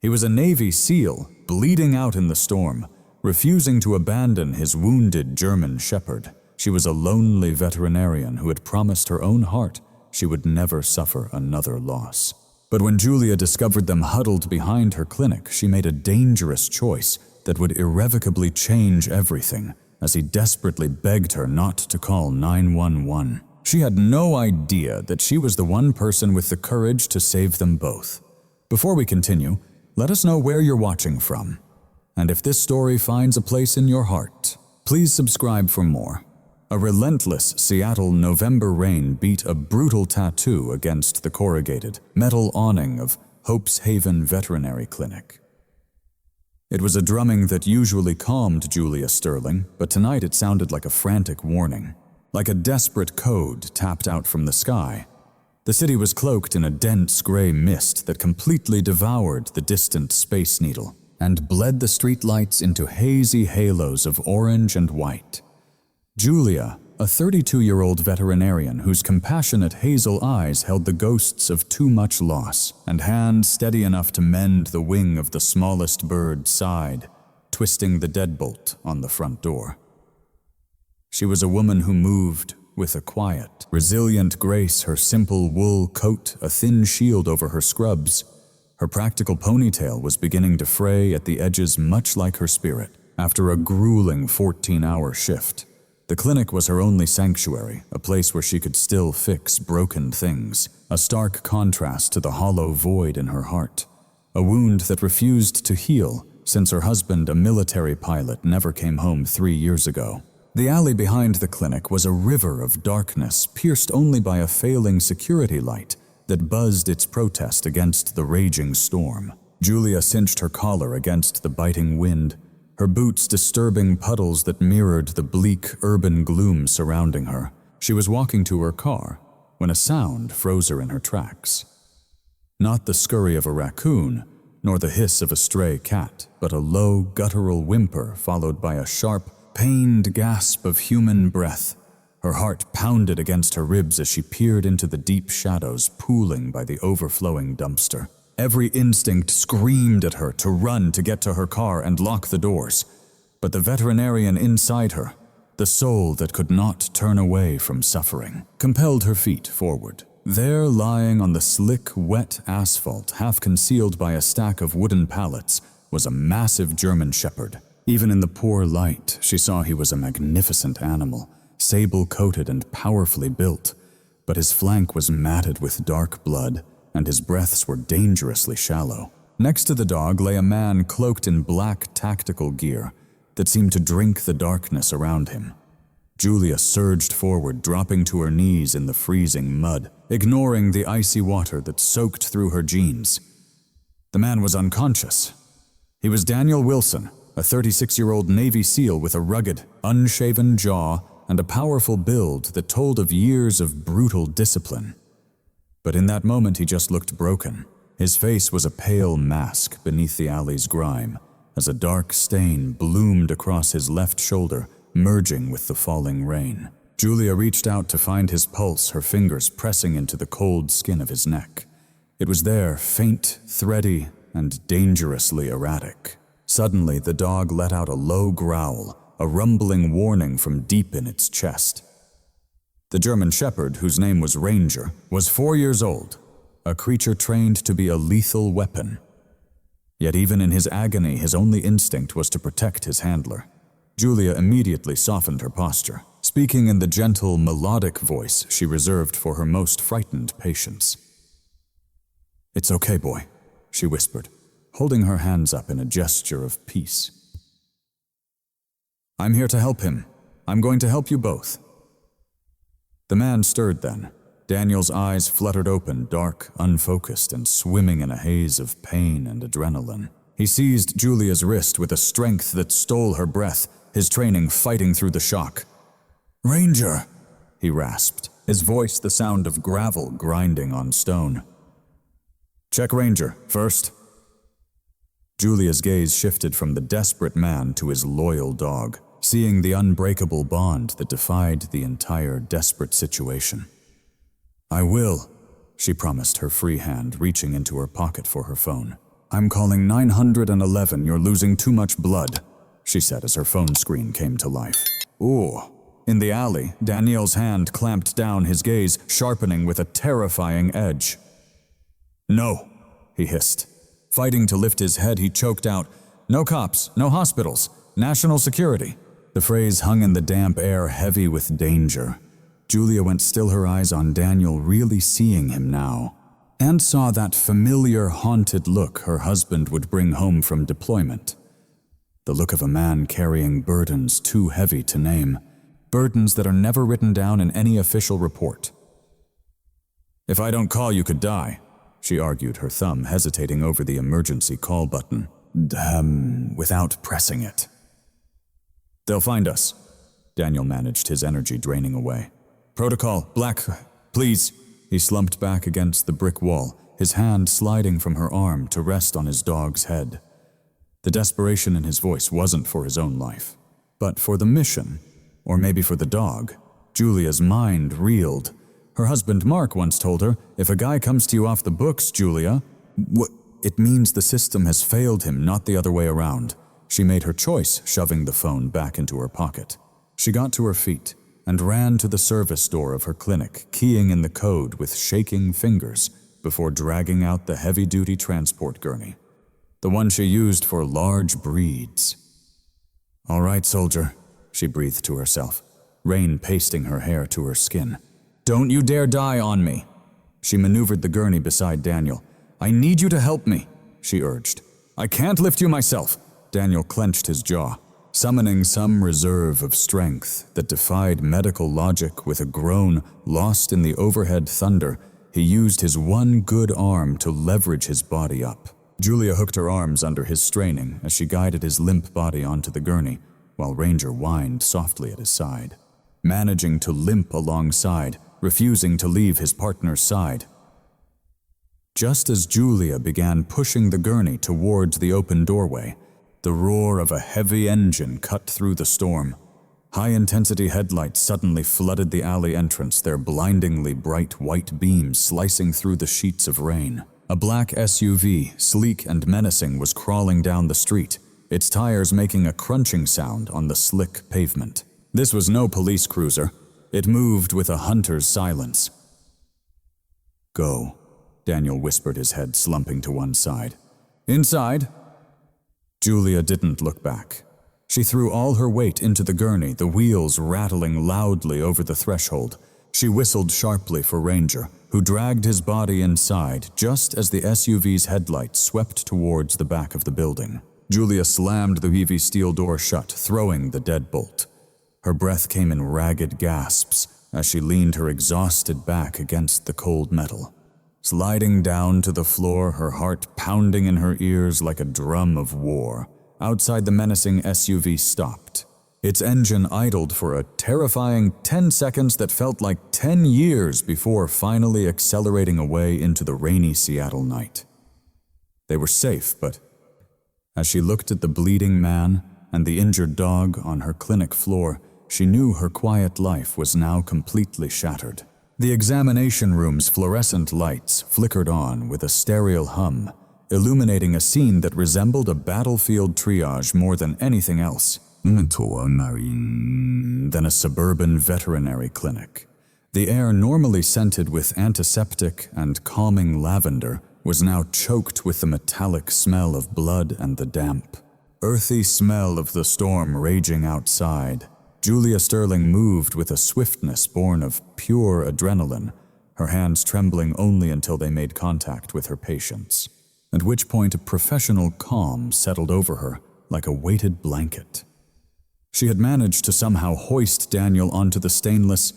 He was a Navy SEAL, bleeding out in the storm, refusing to abandon his wounded German shepherd. She was a lonely veterinarian who had promised her own heart she would never suffer another loss. But when Julia discovered them huddled behind her clinic, she made a dangerous choice that would irrevocably change everything, as he desperately begged her not to call 911. She had no idea that she was the one person with the courage to save them both. Before we continue, let us know where you're watching from. And if this story finds a place in your heart, please subscribe for more. A relentless Seattle November rain beat a brutal tattoo against the corrugated metal awning of Hope's Haven Veterinary Clinic. It was a drumming that usually calmed Julia Sterling, but tonight it sounded like a frantic warning, like a desperate code tapped out from the sky. The city was cloaked in a dense gray mist that completely devoured the distant Space Needle and bled the streetlights into hazy halos of orange and white. Julia, a 32-year-old veterinarian whose compassionate hazel eyes held the ghosts of too much loss, and hands steady enough to mend the wing of the smallest bird, sighed, twisting the deadbolt on the front door. She was a woman who moved with a quiet, resilient grace, her simple wool coat a thin shield over her scrubs. Her practical ponytail was beginning to fray at the edges, much like her spirit, after a grueling 14-hour shift. The clinic was her only sanctuary, a place where she could still fix broken things, a stark contrast to the hollow void in her heart, a wound that refused to heal since her husband, a military pilot, never came home 3 years ago. The alley behind the clinic was a river of darkness, pierced only by a failing security light that buzzed its protest against the raging storm. Julia cinched her collar against the biting wind, her boots disturbing puddles that mirrored the bleak urban gloom surrounding her. She was walking to her car when a sound froze her in her tracks. Not the scurry of a raccoon, nor the hiss of a stray cat, but a low, guttural whimper followed by a sharp, pained gasp of human breath. Her heart pounded against her ribs as she peered into the deep shadows pooling by the overflowing dumpster. Every instinct screamed at her to run, to get to her car and lock the doors. But the veterinarian inside her, the soul that could not turn away from suffering, compelled her feet forward. There, lying on the slick, wet asphalt, half concealed by a stack of wooden pallets, was a massive German shepherd. Even in the poor light, she saw he was a magnificent animal, sable-coated and powerfully built, but his flank was matted with dark blood, and his breaths were dangerously shallow. Next to the dog lay a man cloaked in black tactical gear that seemed to drink the darkness around him. Julia surged forward, dropping to her knees in the freezing mud, ignoring the icy water that soaked through her jeans. The man was unconscious. He was Daniel Wilson, a 36-year-old Navy SEAL with a rugged, unshaven jaw and a powerful build that told of years of brutal discipline. But in that moment he just looked broken. His face was a pale mask beneath the alley's grime, as a dark stain bloomed across his left shoulder, merging with the falling rain. Julia reached out to find his pulse, her fingers pressing into the cold skin of his neck. It was there, faint, thready, and dangerously erratic. Suddenly, the dog let out a low growl, a rumbling warning from deep in its chest. The German shepherd, whose name was Ranger, was 4 years old, a creature trained to be a lethal weapon. Yet even in his agony, his only instinct was to protect his handler. Julia immediately softened her posture, speaking in the gentle, melodic voice she reserved for her most frightened patients. "It's okay, boy," she whispered, holding her hands up in a gesture of peace. "I'm here to help him. I'm going to help you both." The man stirred then. Daniel's eyes fluttered open, dark, unfocused, and swimming in a haze of pain and adrenaline. He seized Julia's wrist with a strength that stole her breath, his training fighting through the shock. "Ranger," he rasped, his voice the sound of gravel grinding on stone. "Check Ranger, first." Julia's gaze shifted from the desperate man to his loyal dog, seeing the unbreakable bond that defied the entire desperate situation. "I will," she promised, her free hand reaching into her pocket for her phone. "I'm calling 911, you're losing too much blood," she said as her phone screen came to life. "Ooh." In the alley, Daniel's hand clamped down, his gaze sharpening with a terrifying edge. "No," he hissed. Fighting to lift his head, he choked out, "No cops, no hospitals, national security." The phrase hung in the damp air, heavy with danger. Julia went still, her eyes on Daniel, really seeing him now, and saw that familiar, haunted look her husband would bring home from deployment. The look of a man carrying burdens too heavy to name, burdens that are never written down in any official report. "If I don't call, you could die," she argued, her thumb hesitating over the emergency call button, without pressing it. "They'll find us." Daniel managed, his energy draining away. "Protocol, Black, please." He slumped back against the brick wall, his hand sliding from her arm to rest on his dog's head. The desperation in his voice wasn't for his own life, but for the mission, or maybe for the dog. Julia's mind reeled. Her husband Mark once told her, "If a guy comes to you off the books, Julia, it means the system has failed him, not the other way around." She made her choice, shoving the phone back into her pocket. She got to her feet and ran to the service door of her clinic, keying in the code with shaking fingers before dragging out the heavy-duty transport gurney, the one she used for large breeds. "All right, soldier," she breathed to herself, rain pasting her hair to her skin. "Don't you dare die on me." She maneuvered the gurney beside Daniel. "I need you to help me," she urged. "I can't lift you myself." Daniel clenched his jaw, summoning some reserve of strength that defied medical logic. With a groan lost in the overhead thunder, he used his one good arm to leverage his body up. Julia hooked her arms under his straining as she guided his limp body onto the gurney, while Ranger whined softly at his side, managing to limp alongside, refusing to leave his partner's side. Just as Julia began pushing the gurney towards the open doorway, the roar of a heavy engine cut through the storm. High-intensity headlights suddenly flooded the alley entrance, their blindingly bright white beams slicing through the sheets of rain. A black SUV, sleek and menacing, was crawling down the street, its tires making a crunching sound on the slick pavement. This was no police cruiser. It moved with a hunter's silence. "Go," Daniel whispered, his head slumping to one side. "Inside." Julia didn't look back. She threw all her weight into the gurney, the wheels rattling loudly over the threshold. She whistled sharply for Ranger, who dragged his body inside just as the SUV's headlights swept towards the back of the building. Julia slammed the heavy steel door shut, throwing the deadbolt. Her breath came in ragged gasps as she leaned her exhausted back against the cold metal. Sliding down to the floor, her heart pounding in her ears like a drum of war, outside the menacing SUV stopped. Its engine idled for a terrifying 10 seconds that felt like 10 years before finally accelerating away into the rainy Seattle night. They were safe, but as she looked at the bleeding man and the injured dog on her clinic floor, she knew her quiet life was now completely shattered. The examination room's fluorescent lights flickered on with a stereo hum, illuminating a scene that resembled a battlefield triage more than anything else. Than a suburban veterinary clinic. The air, normally scented with antiseptic and calming lavender, was now choked with the metallic smell of blood and the damp, earthy smell of the storm raging outside. Julia Sterling moved with a swiftness born of pure adrenaline, her hands trembling only until they made contact with her patient's, at which point a professional calm settled over her like a weighted blanket. She had managed to somehow hoist Daniel onto the stainless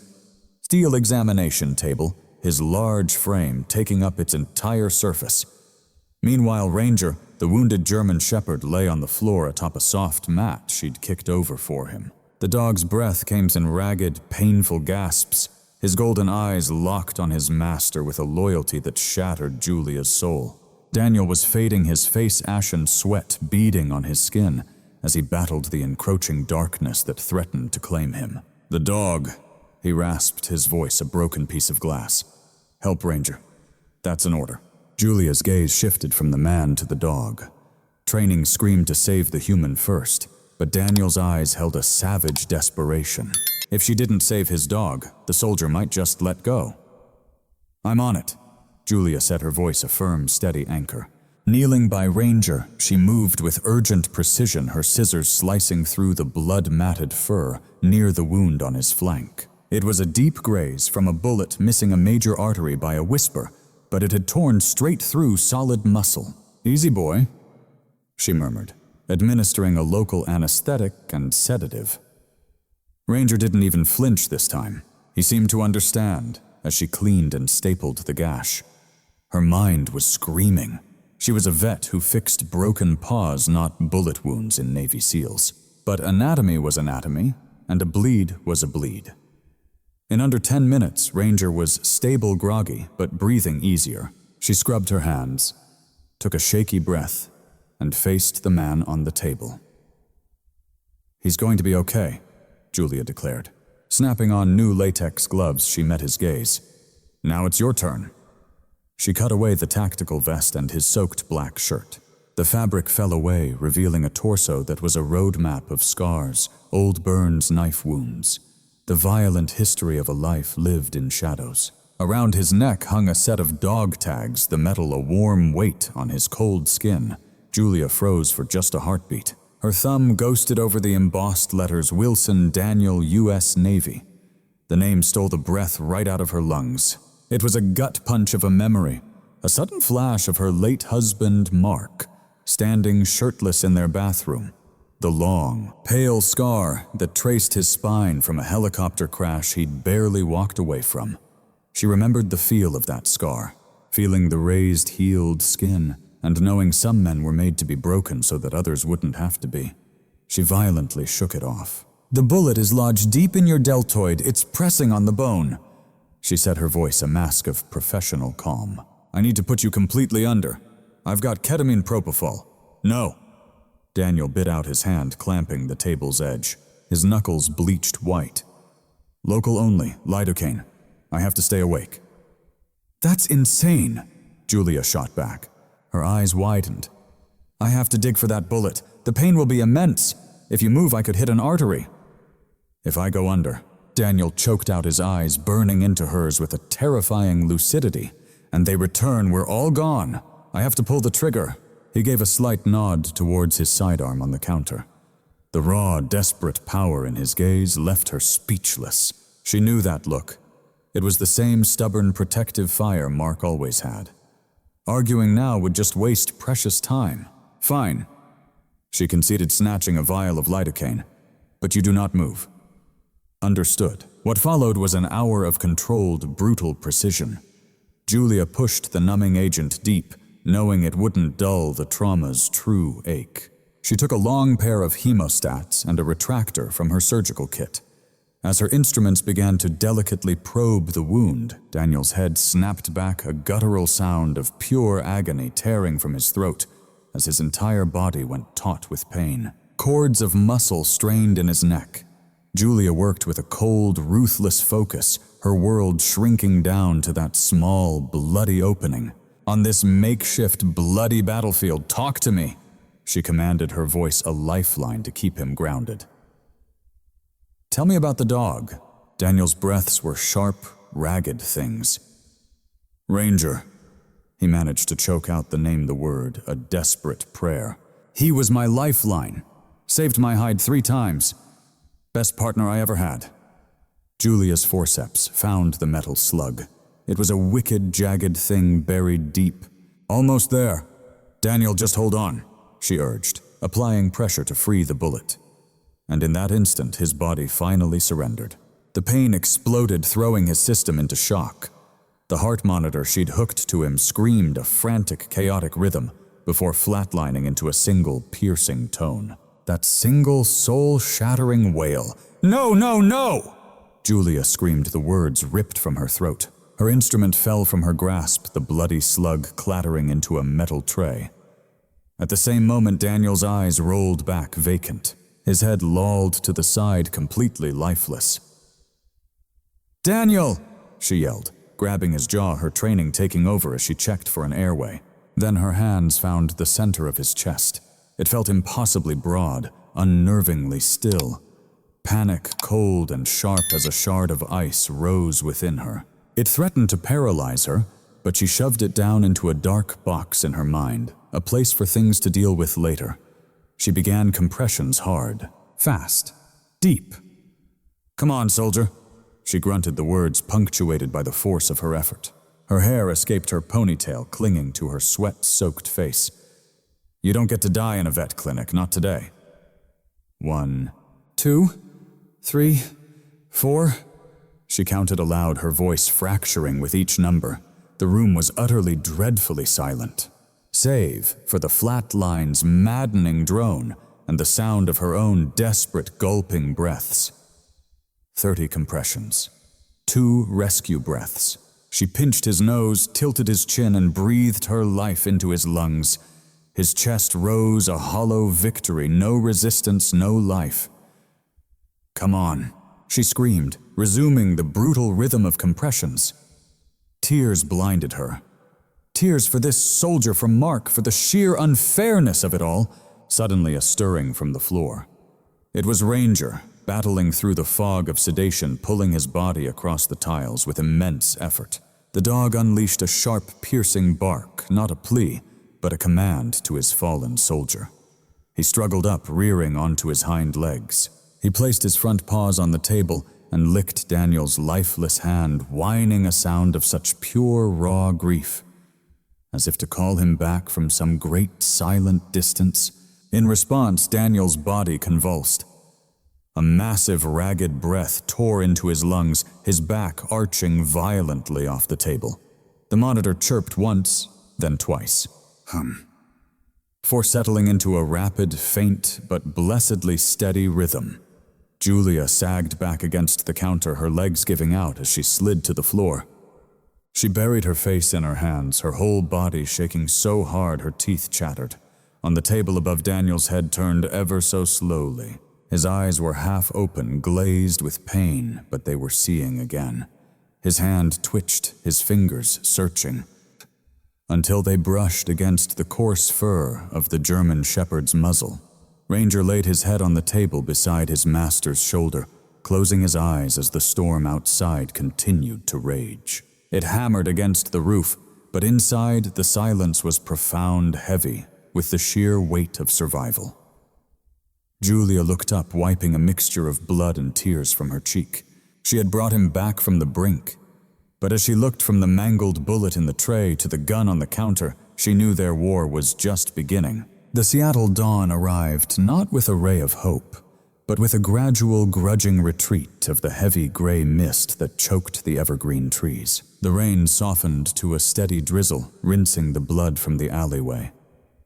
steel examination table, his large frame taking up its entire surface. Meanwhile, Ranger, the wounded German shepherd, lay on the floor atop a soft mat she'd kicked over for him. The dog's breath came in ragged, painful gasps, his golden eyes locked on his master with a loyalty that shattered Julia's soul. Daniel was fading, his face ashen, sweat beading on his skin as he battled the encroaching darkness that threatened to claim him. "The dog," he rasped, his voice a broken piece of glass. "Help, Ranger. That's an order." Julia's gaze shifted from the man to the dog. Training screamed to save the human first, but Daniel's eyes held a savage desperation. If she didn't save his dog, the soldier might just let go. "I'm on it," Julia said, her voice a firm, steady anchor. Kneeling by Ranger, she moved with urgent precision, her scissors slicing through the blood-matted fur near the wound on his flank. It was a deep graze from a bullet missing a major artery by a whisper, but it had torn straight through solid muscle. "Easy, boy," she murmured, administering a local anesthetic and sedative. Ranger didn't even flinch this time. He seemed to understand as she cleaned and stapled the gash. Her mind was screaming. She was a vet who fixed broken paws, not bullet wounds in Navy SEALs. But anatomy was anatomy, and a bleed was a bleed. In under 10 minutes, Ranger was stable groggy, but breathing easier. She scrubbed her hands, took a shaky breath, and faced the man on the table. "He's going to be okay," Julia declared. Snapping on new latex gloves, she met his gaze. "Now it's your turn." She cut away the tactical vest and his soaked black shirt. The fabric fell away, revealing a torso that was a road map of scars, old burns, knife wounds. The violent history of a life lived in shadows. Around his neck hung a set of dog tags, the metal a warm weight on his cold skin. Julia froze for just a heartbeat. Her thumb ghosted over the embossed letters Wilson Daniel, U.S. Navy. The name stole the breath right out of her lungs. It was a gut punch of a memory, a sudden flash of her late husband, Mark, standing shirtless in their bathroom. The long, pale scar that traced his spine from a helicopter crash he'd barely walked away from. She remembered the feel of that scar, feeling the raised, healed skin, and knowing some men were made to be broken so that others wouldn't have to be. She violently shook it off. "The bullet is lodged deep in your deltoid. It's pressing on the bone," she said, her voice a mask of professional calm. "I need to put you completely under. I've got ketamine propofol." "No." Daniel bit out his hand, clamping the table's edge. His knuckles bleached white. "Local only, lidocaine. I have to stay awake." "That's insane," Julia shot back. Her eyes widened. "I have to dig for that bullet. The pain will be immense. If you move, I could hit an artery." "If I go under," Daniel choked out, his eyes burning into hers with a terrifying lucidity. "And they return, we're all gone. I have to pull the trigger." He gave a slight nod towards his sidearm on the counter. The raw, desperate power in his gaze left her speechless. She knew that look. It was the same stubborn, protective fire Mark always had. Arguing now would just waste precious time. "Fine," she conceded, snatching a vial of lidocaine. "But you do not move." Understood. What followed was an hour of controlled, brutal precision. Julia pushed the numbing agent deep, knowing it wouldn't dull the trauma's true ache. She took a long pair of hemostats and a retractor from her surgical kit. As her instruments began to delicately probe the wound, Daniel's head snapped back, a guttural sound of pure agony tearing from his throat as his entire body went taut with pain. Cords of muscle strained in his neck. Julia worked with a cold, ruthless focus, her world shrinking down to that small, bloody opening. "On this makeshift, bloody battlefield, talk to me," she commanded, her voice a lifeline to keep him grounded. "Tell me about the dog." Daniel's breaths were sharp, ragged things. "Ranger." He managed to choke out the name, the word, a desperate prayer. "He was my lifeline. Saved my hide 3 times. Best partner I ever had." Julia's forceps found the metal slug. It was a wicked, jagged thing buried deep. "Almost there." "Daniel, just hold on," she urged, applying pressure to free the bullet. And in that instant, his body finally surrendered. The pain exploded, throwing his system into shock. The heart monitor she'd hooked to him screamed a frantic, chaotic rhythm before flatlining into a single, piercing tone. That single, soul-shattering wail. "No, no, no!" Julia screamed, the words ripped from her throat. Her instrument fell from her grasp, the bloody slug clattering into a metal tray. At the same moment, Daniel's eyes rolled back, vacant. His head lolled to the side, completely lifeless. "Daniel!" she yelled, grabbing his jaw, her training taking over as she checked for an airway. Then her hands found the center of his chest. It felt impossibly broad, unnervingly still. Panic, cold and sharp as a shard of ice, rose within her. It threatened to paralyze her, but she shoved it down into a dark box in her mind, a place for things to deal with later. She began compressions hard, fast, deep. "Come on, soldier." She grunted, the words punctuated by the force of her effort. Her hair escaped her ponytail, clinging to her sweat-soaked face. "You don't get to die in a vet clinic, not today." 1, 2, 3, 4. She counted aloud, her voice fracturing with each number. The room was utterly, dreadfully silent, save for the flat line's maddening drone and the sound of her own desperate, gulping breaths. 30 compressions. 2 rescue breaths. She pinched his nose, tilted his chin, and breathed her life into his lungs. His chest rose, a hollow victory, no resistance, no life. "Come on," she screamed, resuming the brutal rhythm of compressions. Tears blinded her. Tears for this soldier, for Mark, for the sheer unfairness of it all. Suddenly a stirring from the floor. It was Ranger, battling through the fog of sedation, pulling his body across the tiles with immense effort. The dog unleashed a sharp, piercing bark, not a plea, but a command to his fallen soldier. He struggled up, rearing onto his hind legs. He placed his front paws on the table and licked Daniel's lifeless hand, whining a sound of such pure, raw grief, as if to call him back from some great, silent distance. In response, Daniel's body convulsed. A massive, ragged breath tore into his lungs, his back arching violently off the table. The monitor chirped once, then twice. Before settling into a rapid, faint, but blessedly steady rhythm. Julia sagged back against the counter, her legs giving out as she slid to the floor. She buried her face in her hands, her whole body shaking so hard her teeth chattered. On the table above Daniel's head turned ever so slowly. His eyes were half open, glazed with pain, but they were seeing again. His hand twitched, his fingers searching, until they brushed against the coarse fur of the German shepherd's muzzle. Ranger laid his head on the table beside his master's shoulder, closing his eyes as the storm outside continued to rage. It hammered against the roof, but inside the silence was profound, heavy, with the sheer weight of survival. Julia looked up, wiping a mixture of blood and tears from her cheek. She had brought him back from the brink, but as she looked from the mangled bullet in the tray to the gun on the counter, she knew their war was just beginning. The Seattle dawn arrived not with a ray of hope, but with a gradual, grudging retreat of the heavy gray mist that choked the evergreen trees. The rain softened to a steady drizzle, rinsing the blood from the alleyway,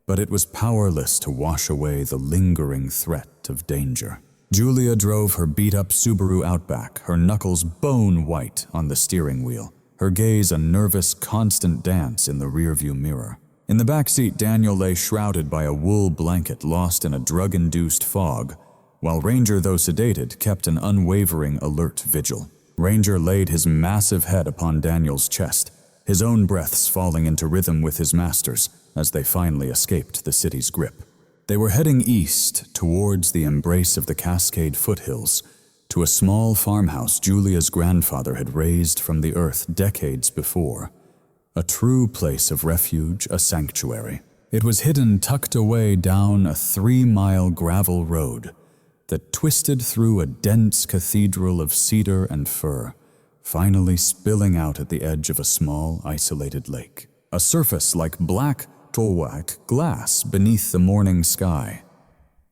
but it was powerless to wash away the lingering threat of danger. Julia drove her beat-up Subaru Outback, her knuckles bone-white on the steering wheel, her gaze a nervous, constant dance in the rearview mirror. In the back seat, Daniel lay shrouded by a wool blanket, lost in a drug-induced fog, while Ranger, though sedated, kept an unwavering, alert vigil. Ranger laid his massive head upon Daniel's chest, his own breaths falling into rhythm with his master's as they finally escaped the city's grip. They were heading east towards the embrace of the Cascade foothills, to a small farmhouse Julia's grandfather had raised from the earth decades before. A true place of refuge, a sanctuary. It was hidden, tucked away down a 3-mile gravel road that twisted through a dense cathedral of cedar and fir, finally spilling out at the edge of a small, isolated lake. A surface like black, white glass beneath the morning sky.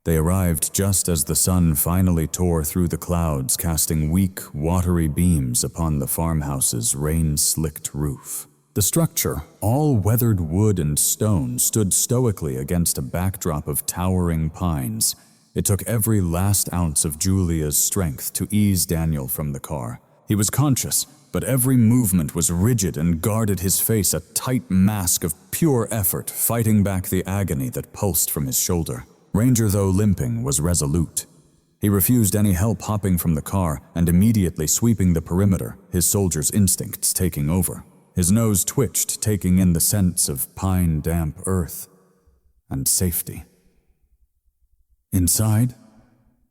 They arrived just as the sun finally tore through the clouds, casting weak, watery beams upon the farmhouse's rain-slicked roof. The structure, all weathered wood and stone, stood stoically against a backdrop of towering pines. It took every last ounce of Julia's strength to ease Daniel from the car. He was conscious, but every movement was rigid and guarded his face, a tight mask of pure effort, fighting back the agony that pulsed from his shoulder. Ranger, though limping, was resolute. He refused any help hopping from the car and immediately sweeping the perimeter, his soldier's instincts taking over. His nose twitched, taking in the sense of pine-damp earth and safety. "Inside?"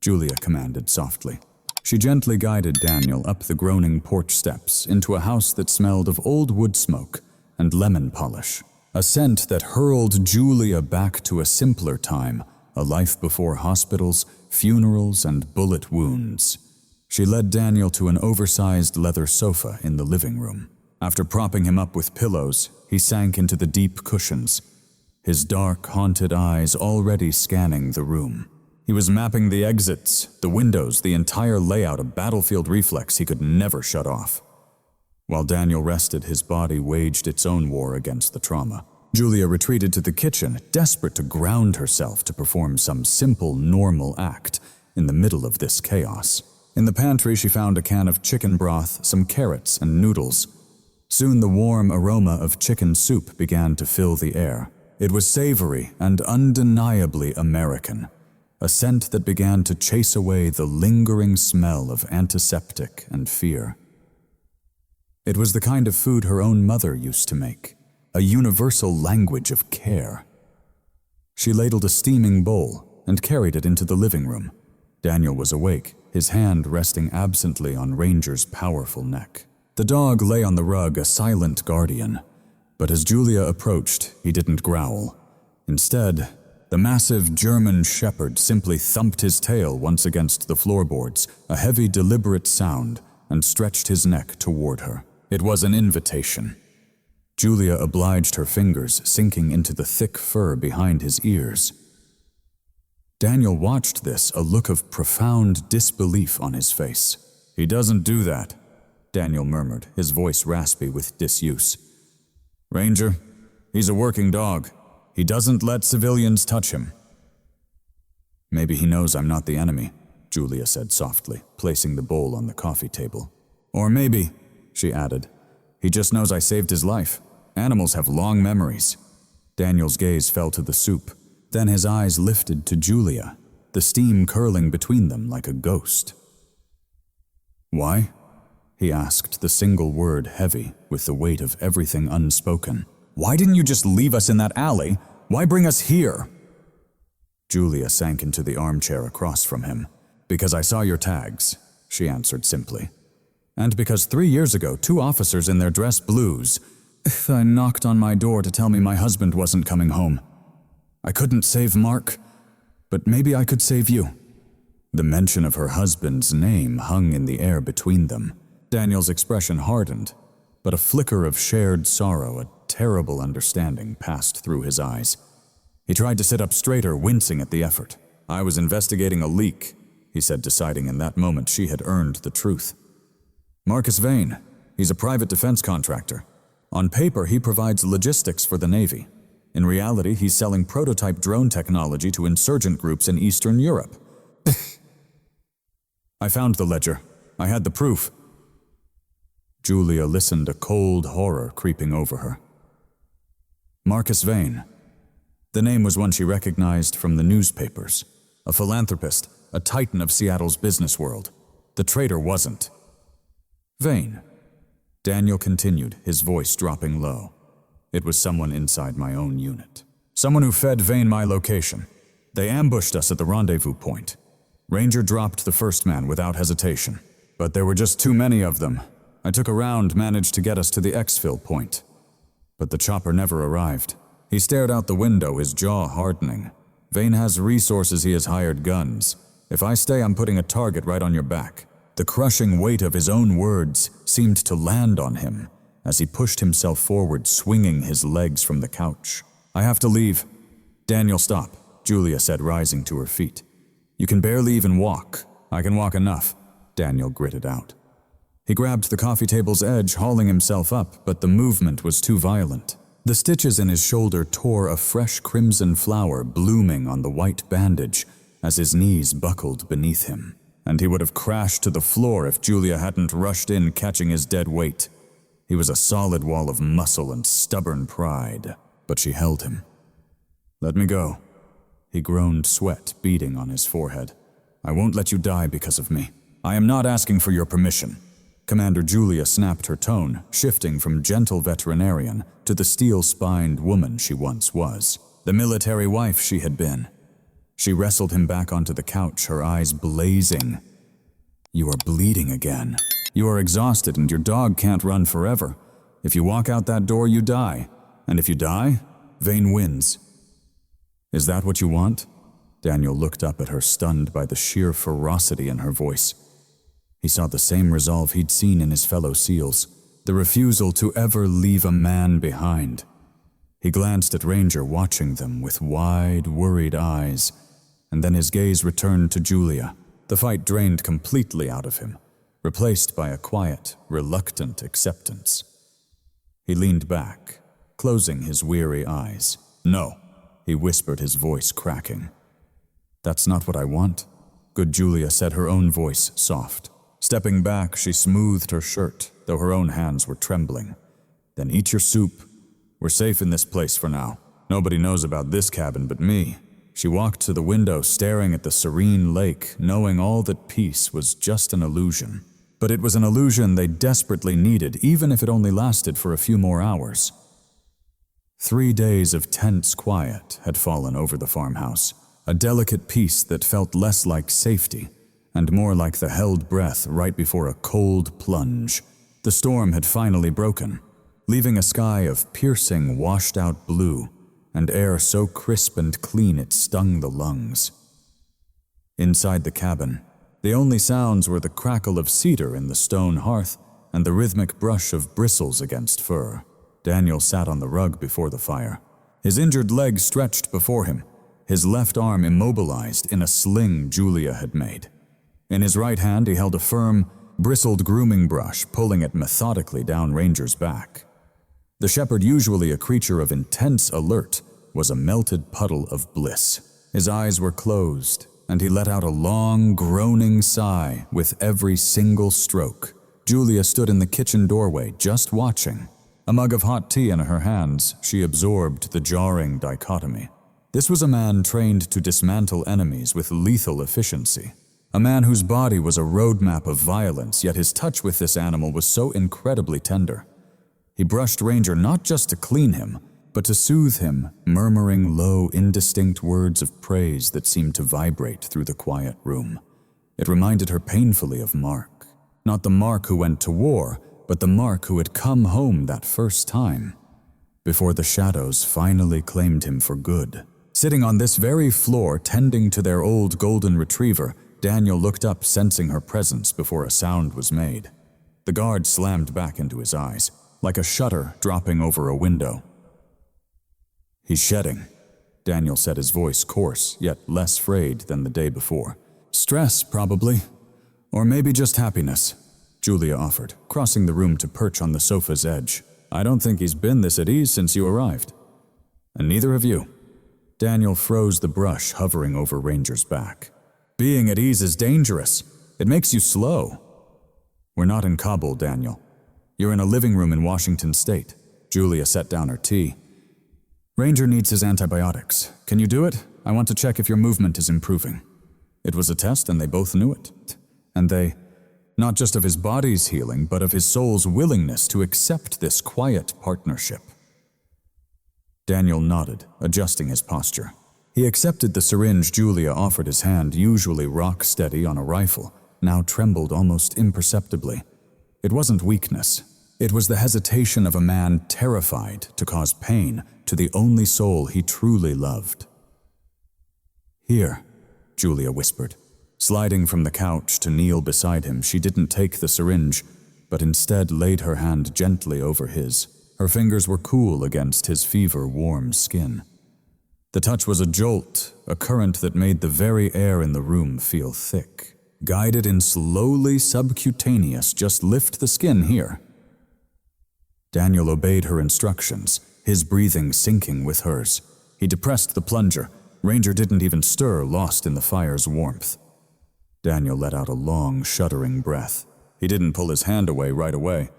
Julia commanded softly. She gently guided Daniel up the groaning porch steps into a house that smelled of old wood smoke and lemon polish, a scent that hurled Julia back to a simpler time, a life before hospitals, funerals, and bullet wounds. She led Daniel to an oversized leather sofa in the living room. After propping him up with pillows, he sank into the deep cushions, his dark, haunted eyes already scanning the room. He was mapping the exits, the windows, the entire layout, a battlefield reflex he could never shut off. While Daniel rested, his body waged its own war against the trauma. Julia retreated to the kitchen, desperate to ground herself to perform some simple, normal act in the middle of this chaos. In the pantry, she found a can of chicken broth, some carrots, and noodles. Soon the warm aroma of chicken soup began to fill the air. It was savory and undeniably American, a scent that began to chase away the lingering smell of antiseptic and fear. It was the kind of food her own mother used to make, a universal language of care. She ladled a steaming bowl and carried it into the living room. Daniel was awake, his hand resting absently on Ranger's powerful neck. The dog lay on the rug, a silent guardian, but as Julia approached, he didn't growl. Instead, the massive German shepherd simply thumped his tail once against the floorboards, a heavy, deliberate sound, and stretched his neck toward her. It was an invitation. Julia obliged her fingers, sinking into the thick fur behind his ears. Daniel watched this, a look of profound disbelief on his face. "He doesn't do that," Daniel murmured, his voice raspy with disuse. "Ranger, he's a working dog. He doesn't let civilians touch him." "Maybe he knows I'm not the enemy," Julia said softly, placing the bowl on the coffee table. "Or maybe," she added, "he just knows I saved his life. Animals have long memories." Daniel's gaze fell to the soup. Then his eyes lifted to Julia, the steam curling between them like a ghost. "Why?" he asked, the single word heavy with the weight of everything unspoken. "Why didn't you just leave us in that alley? Why bring us here?" Julia sank into the armchair across from him. "Because I saw your tags," she answered simply. "And because 3 years ago, 2 officers in their dress blues knocked on my door to tell me my husband wasn't coming home. I couldn't save Mark, but maybe I could save you." The mention of her husband's name hung in the air between them. Daniel's expression hardened, but a flicker of shared sorrow, a terrible understanding, passed through his eyes. He tried to sit up straighter, wincing at the effort. "I was investigating a leak," he said, deciding in that moment she had earned the truth. "Marcus Vane, he's a private defense contractor. On paper, he provides logistics for the Navy. In reality, he's selling prototype drone technology to insurgent groups in Eastern Europe." "I found the ledger. I had the proof." Julia listened, a cold horror creeping over her. Marcus Vane. The name was one she recognized from the newspapers. A philanthropist, a titan of Seattle's business world. The traitor wasn't. "Vane," Daniel continued, his voice dropping low. "It was someone inside my own unit. Someone who fed Vane my location. They ambushed us at the rendezvous point. Ranger dropped the first man without hesitation. But there were just too many of them. I took a round, managed to get us to the exfil point. But the chopper never arrived." He stared out the window, his jaw hardening. "Vane has resources, he has hired guns. If I stay, I'm putting a target right on your back." The crushing weight of his own words seemed to land on him as he pushed himself forward, swinging his legs from the couch. "I have to leave." "Daniel, stop," Julia said, rising to her feet. "You can barely even walk." "I can walk enough," Daniel gritted out. He grabbed the coffee table's edge, hauling himself up, but the movement was too violent. The stitches in his shoulder tore a fresh crimson flower blooming on the white bandage as his knees buckled beneath him. And he would have crashed to the floor if Julia hadn't rushed in, catching his dead weight. He was a solid wall of muscle and stubborn pride, but she held him. "Let me go." He groaned, sweat beading on his forehead. I won't let you die because of me. I am not asking for your permission." Commander Julia snapped her tone, shifting from gentle veterinarian to the steel-spined woman she once was, the military wife she had been. She wrestled him back onto the couch, her eyes blazing. "You are bleeding again. You are exhausted and your dog can't run forever. If you walk out that door, you die. And if you die, Vane wins." "Is that what you want?" Daniel looked up at her, stunned by the sheer ferocity in her voice. He saw the same resolve he'd seen in his fellow SEALs, the refusal to ever leave a man behind. He glanced at Ranger, watching them with wide, worried eyes, and then his gaze returned to Julia. The fight drained completely out of him, replaced by a quiet, reluctant acceptance. He leaned back, closing his weary eyes. "No," he whispered, his voice cracking. "That's not what I want," good Julia said, her own voice soft. Stepping back, she smoothed her shirt, though her own hands were trembling. "Then eat your soup. We're safe in this place for now. Nobody knows about this cabin but me." She walked to the window, staring at the serene lake, knowing all that peace was just an illusion. But it was an illusion they desperately needed, even if it only lasted for a few more hours. 3 days of tense quiet had fallen over the farmhouse, a delicate peace that felt less like safety and more like the held breath right before a cold plunge. The storm had finally broken, leaving a sky of piercing, washed-out blue and air so crisp and clean it stung the lungs. Inside the cabin, the only sounds were the crackle of cedar in the stone hearth and the rhythmic brush of bristles against fur. Daniel sat on the rug before the fire, his injured leg stretched before him, his left arm immobilized in a sling Julia had made. In his right hand, he held a firm, bristled grooming brush, pulling it methodically down Ranger's back. The shepherd, usually a creature of intense alert, was a melted puddle of bliss. His eyes were closed, and he let out a long, groaning sigh with every single stroke. Julia stood in the kitchen doorway, just watching. A mug of hot tea in her hands, she absorbed the jarring dichotomy. This was a man trained to dismantle enemies with lethal efficiency. A man whose body was a roadmap of violence, yet his touch with this animal was so incredibly tender. He brushed Ranger not just to clean him, but to soothe him, murmuring low, indistinct words of praise that seemed to vibrate through the quiet room. It reminded her painfully of Mark. Not the Mark who went to war, but the Mark who had come home that first time, before the shadows finally claimed him for good. Sitting on this very floor, tending to their old golden retriever, Daniel looked up, sensing her presence before a sound was made. The guard slammed back into his eyes, like a shutter dropping over a window. "He's shedding," Daniel said, his voice coarse, yet less frayed than the day before. "Stress, probably. Or maybe just happiness," Julia offered, crossing the room to perch on the sofa's edge. "I don't think he's been this at ease since you arrived. And neither have you." Daniel froze the brush hovering over Ranger's back. "Being at ease is dangerous. It makes you slow." "We're not in Kabul, Daniel. You're in a living room in Washington State." Julia set down her tea. "Ranger needs his antibiotics. Can you do it? I want to check if your movement is improving." It was a test, and they both knew it. And they, not just of his body's healing, but of his soul's willingness to accept this quiet partnership. Daniel nodded, adjusting his posture. He accepted the syringe Julia offered his hand, usually rock steady on a rifle, now trembled almost imperceptibly. It wasn't weakness. It was the hesitation of a man terrified to cause pain to the only soul he truly loved. "Here," Julia whispered. Sliding from the couch to kneel beside him, she didn't take the syringe, but instead laid her hand gently over his. Her fingers were cool against his fever-warm skin. The touch was a jolt, a current that made the very air in the room feel thick. Guided and slowly subcutaneous, just lift the skin here. Daniel obeyed her instructions, his breathing syncing with hers. He depressed the plunger. Ranger didn't even stir, lost in the fire's warmth. Daniel let out a long, shuddering breath. He didn't pull his hand away right away,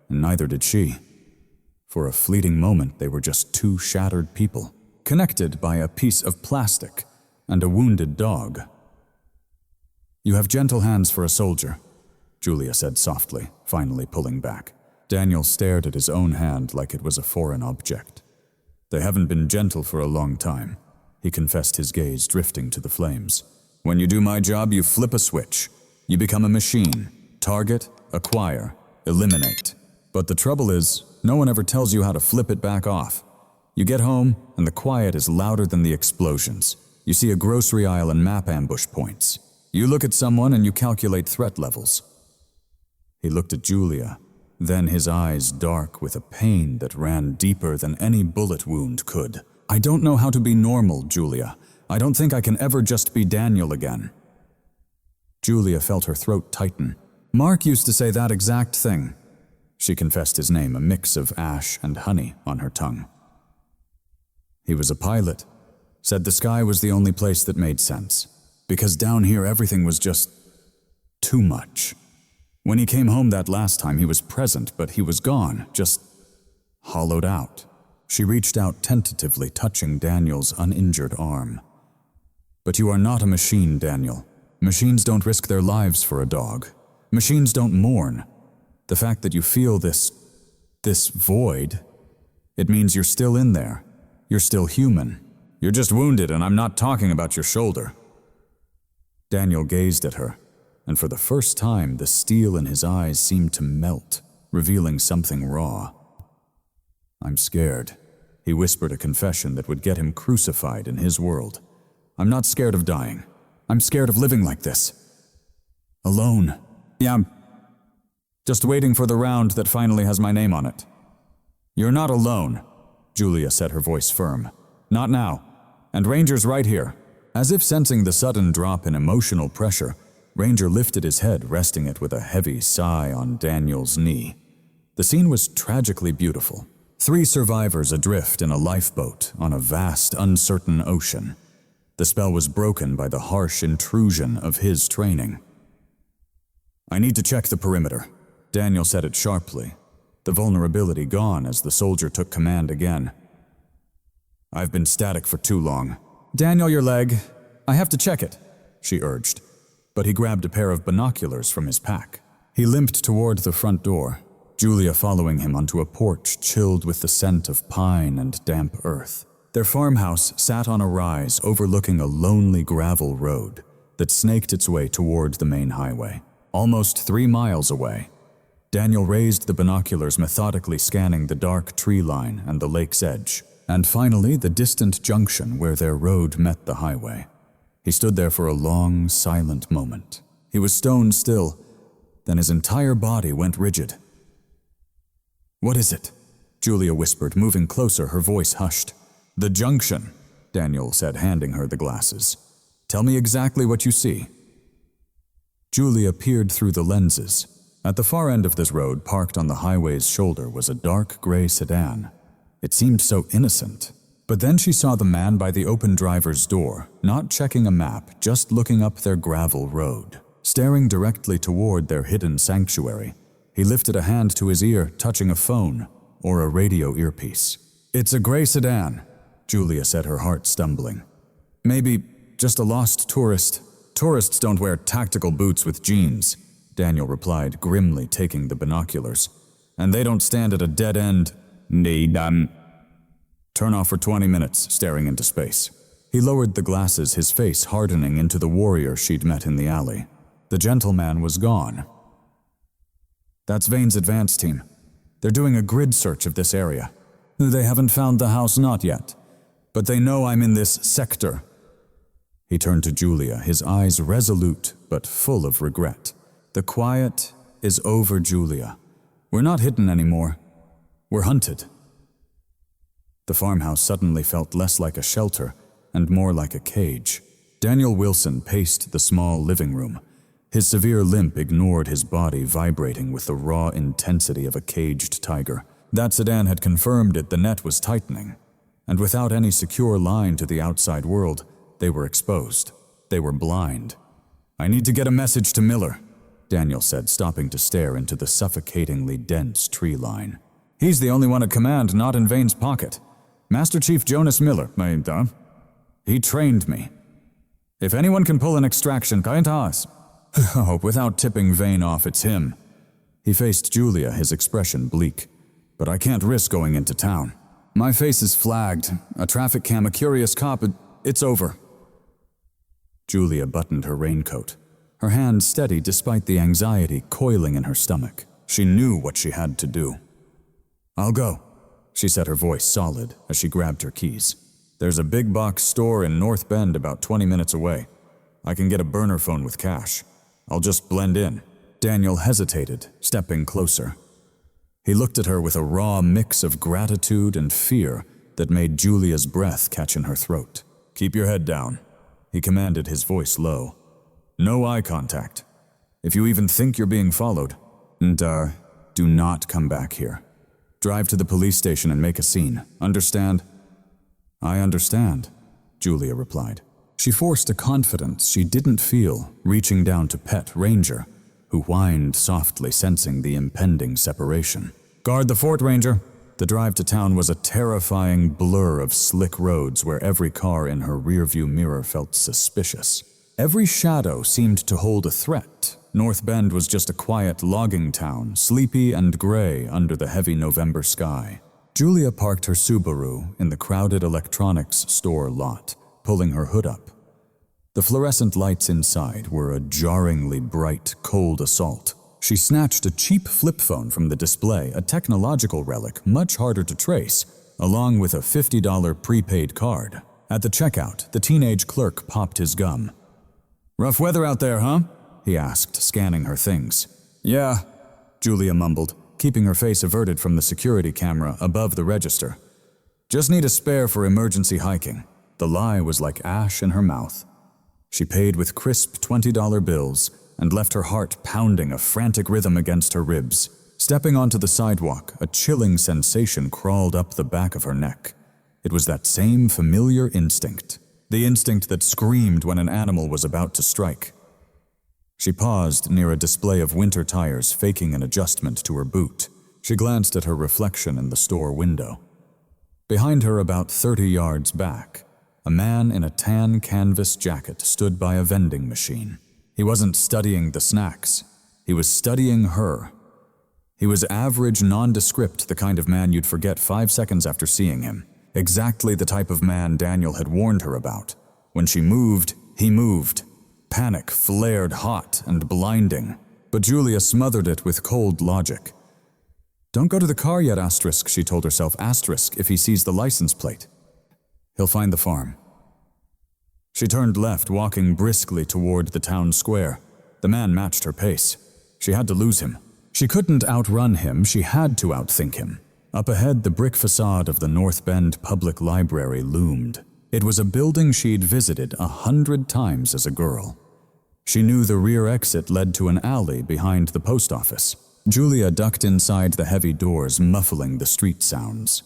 and neither did she. For a fleeting moment, they were just two shattered people, connected by a piece of plastic and a wounded dog. "You have gentle hands for a soldier," Julia said softly, finally pulling back. Daniel stared at his own hand like it was a foreign object. "They haven't been gentle for a long time," he confessed, his gaze drifting to the flames. "When you do my job, you flip a switch. You become a machine. Target, acquire, eliminate. But the trouble is, no one ever tells you how to flip it back off. You get home, and the quiet is louder than the explosions. You see a grocery aisle and map ambush points. You look at someone and you calculate threat levels." He looked at Julia, then his eyes dark with a pain that ran deeper than any bullet wound could. "I don't know how to be normal, Julia. I don't think I can ever just be Daniel again." Julia felt her throat tighten. "Mark used to say that exact thing." She confessed his name, a mix of ash and honey on her tongue. "He was a pilot. Said the sky was the only place that made sense. Because down here everything was just too much. When he came home that last time, he was present, but he was gone, just hollowed out." She reached out tentatively, touching Daniel's uninjured arm. "But you are not a machine, Daniel. Machines don't risk their lives for a dog. Machines don't mourn. The fact that you feel this void, it means you're still in there. You're still human. You're just wounded, and I'm not talking about your shoulder." Daniel gazed at her, and for the first time the steel in his eyes seemed to melt, revealing something raw. "I'm scared," he whispered, a confession that would get him crucified in his world. "I'm not scared of dying. I'm scared of living like this. Alone. Yeah, I'm just waiting for the round that finally has my name on it." "You're not alone," Julia said, her voice firm. "Not now. And Ranger's right here." As if sensing the sudden drop in emotional pressure, Ranger lifted his head, resting it with a heavy sigh on Daniel's knee. The scene was tragically beautiful. 3 survivors adrift in a lifeboat on a vast, uncertain ocean. The spell was broken by the harsh intrusion of his training. "I need to check the perimeter," Daniel said it sharply, the vulnerability gone as the soldier took command again. "I've been static for too long." "Daniel, your leg. I have to check it," she urged, but he grabbed a pair of binoculars from his pack. He limped toward the front door, Julia following him onto a porch chilled with the scent of pine and damp earth. Their farmhouse sat on a rise overlooking a lonely gravel road that snaked its way toward the main highway, almost 3 miles away. Daniel raised the binoculars, methodically scanning the dark tree line and the lake's edge, and finally the distant junction where their road met the highway. He stood there for a long, silent moment. He was stone still, then his entire body went rigid. "What is it?" Julia whispered, moving closer, her voice hushed. "The junction," Daniel said, handing her the glasses. "Tell me exactly what you see." Julia peered through the lenses. At the far end of this road, parked on the highway's shoulder, was a dark gray sedan. It seemed so innocent. But then she saw the man by the open driver's door, not checking a map, just looking up their gravel road, staring directly toward their hidden sanctuary. He lifted a hand to his ear, touching a phone or a radio earpiece. "It's a gray sedan," Julia said, her heart stumbling. "Maybe just a lost tourist. Tourists don't wear tactical boots with jeans," Daniel replied, grimly taking the binoculars. "And they don't stand at a dead end. Turn off for 20 minutes, staring into space." He lowered the glasses, his face hardening into the warrior she'd met in the alley. The gentleman was gone. "That's Vane's advance team. They're doing a grid search of this area. They haven't found the house, not yet. But they know I'm in this sector." He turned to Julia, his eyes resolute but full of regret. "The quiet is over, Julia. We're not hidden anymore. We're hunted." The farmhouse suddenly felt less like a shelter and more like a cage. Daniel Wilson paced the small living room. His severe limp ignored his body vibrating with the raw intensity of a caged tiger. That sedan had confirmed it, the net was tightening. And without any secure line to the outside world, they were exposed. They were blind. "I need to get a message to Miller," Daniel said, stopping to stare into the suffocatingly dense tree line. "He's the only one at command not in Vane's pocket. Master Chief Jonas Miller, he trained me. If anyone can pull an extraction, Oh, without tipping Vane off, it's him. He faced Julia, his expression bleak. But I can't risk going into town. My face is flagged. A traffic cam, a curious cop, it's over. Julia buttoned her raincoat, her hand steady despite the anxiety coiling in her stomach. She knew what she had to do. I'll go, she said, her voice solid as she grabbed her keys. There's a big box store in North Bend about 20 minutes away. I can get a burner phone with cash. I'll just blend in. Daniel hesitated, stepping closer. He looked at her with a raw mix of gratitude and fear that made Julia's breath catch in her throat. Keep your head down, he commanded, his voice low. No eye contact. If you even think you're being followed, do not come back here. Drive to the police station and make a scene. Understand? I understand, Julia replied. She forced a confidence she didn't feel, reaching down to pet Ranger, who whined softly, sensing the impending separation. Guard the fort, Ranger. The drive to town was a terrifying blur of slick roads where every car in her rearview mirror felt suspicious. Every shadow seemed to hold a threat. North Bend was just a quiet logging town, sleepy and gray under the heavy November sky. Julia parked her Subaru in the crowded electronics store lot, pulling her hood up. The fluorescent lights inside were a jarringly bright, cold assault. She snatched a cheap flip phone from the display, a technological relic much harder to trace, along with a $50 prepaid card. At the checkout, the teenage clerk popped his gum. Rough weather out there, huh? He asked, scanning her things. Yeah, Julia mumbled, keeping her face averted from the security camera above the register. Just need a spare for emergency hiking. The lie was like ash in her mouth. She paid with crisp $20 bills and left her heart pounding a frantic rhythm against her ribs. Stepping onto the sidewalk, a chilling sensation crawled up the back of her neck. It was that same familiar instinct, the instinct that screamed when an animal was about to strike. She paused near a display of winter tires, faking an adjustment to her boot. She glanced at her reflection in the store window. Behind her, about 30 yards back, a man in a tan canvas jacket stood by a vending machine. He wasn't studying the snacks. He was studying her. He was average, nondescript, the kind of man you'd forget 5 seconds after seeing him. Exactly the type of man Daniel had warned her about. When she moved, he moved. Panic flared hot and blinding, but Julia smothered it with cold logic. Don't go to the car yet, asterisk, she told herself, asterisk, if he sees the license plate. He'll find the farm. She turned left, walking briskly toward the town square. The man matched her pace. She had to lose him. She couldn't outrun him, she had to outthink him. Up ahead, the brick facade of the North Bend Public Library loomed. It was a building she'd visited 100 times as a girl. She knew the rear exit led to an alley behind the post office. Julia ducked inside the heavy doors, muffling the street sounds.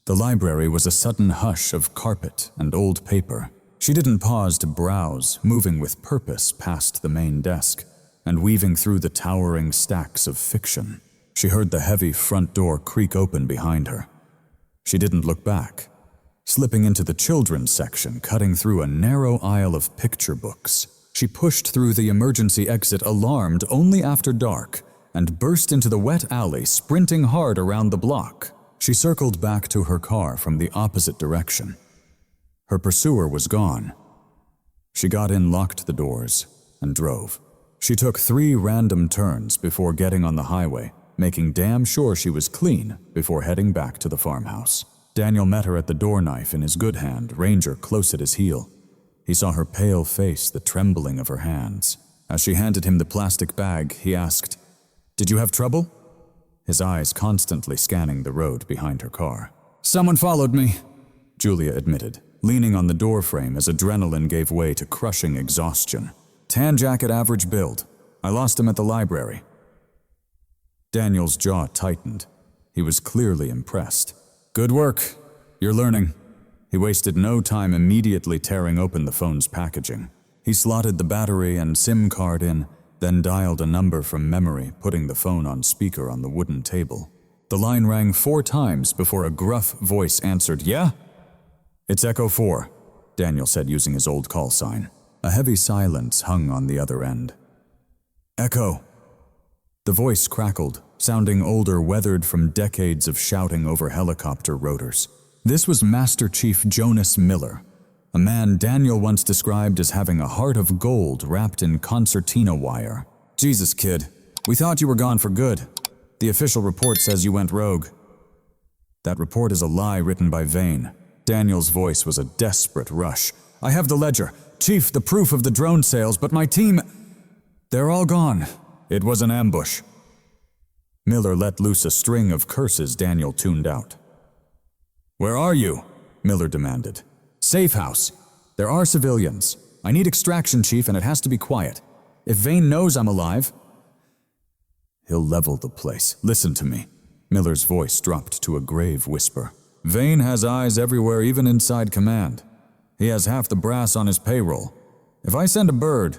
The library was a sudden hush of carpet and old paper. She didn't pause to browse, moving with purpose past the main desk and weaving through the towering stacks of fiction. She heard the heavy front door creak open behind her. She didn't look back. Slipping into the children's section, cutting through a narrow aisle of picture books, she pushed through the emergency exit alarmed only after dark and burst into the wet alley, sprinting hard around the block. She circled back to her car from the opposite direction. Her pursuer was gone. She got in, locked the doors, and drove. She took 3 random turns before getting on the highway, making damn sure she was clean before heading back to the farmhouse. Daniel met her at the door, knife in his good hand, Ranger close at his heel. He saw her pale face, the trembling of her hands. As she handed him the plastic bag, he asked, "Did you have trouble?" His eyes constantly scanning the road behind her car. "Someone followed me," Julia admitted, leaning on the doorframe as adrenaline gave way to crushing exhaustion. "Tan jacket, average build. I lost him at the library." Daniel's jaw tightened. He was clearly impressed. "Good work. You're learning." He wasted no time immediately tearing open the phone's packaging. He slotted the battery and SIM card in, then dialed a number from memory, putting the phone on speaker on the wooden table. The line rang 4 times before a gruff voice answered, "Yeah?" "It's Echo 4, Daniel said using his old call sign. A heavy silence hung on the other end. Echo. The voice crackled, sounding older, weathered from decades of shouting over helicopter rotors. This was Master Chief Jonas Miller, a man Daniel once described as having a heart of gold wrapped in concertina wire. Jesus, kid, we thought you were gone for good. The official report says you went rogue. That report is a lie written by Vane. Daniel's voice was a desperate rush. I have the ledger. Chief, the proof of the drone sales, but my team... They're all gone. It was an ambush. Miller let loose a string of curses Daniel tuned out. Where are you? Miller demanded. Safe house. There are civilians. I need extraction, Chief, and it has to be quiet. If Vane knows I'm alive... He'll level the place. Listen to me. Miller's voice dropped to a grave whisper. Vane has eyes everywhere, even inside command. He has half the brass on his payroll. If I send a bird...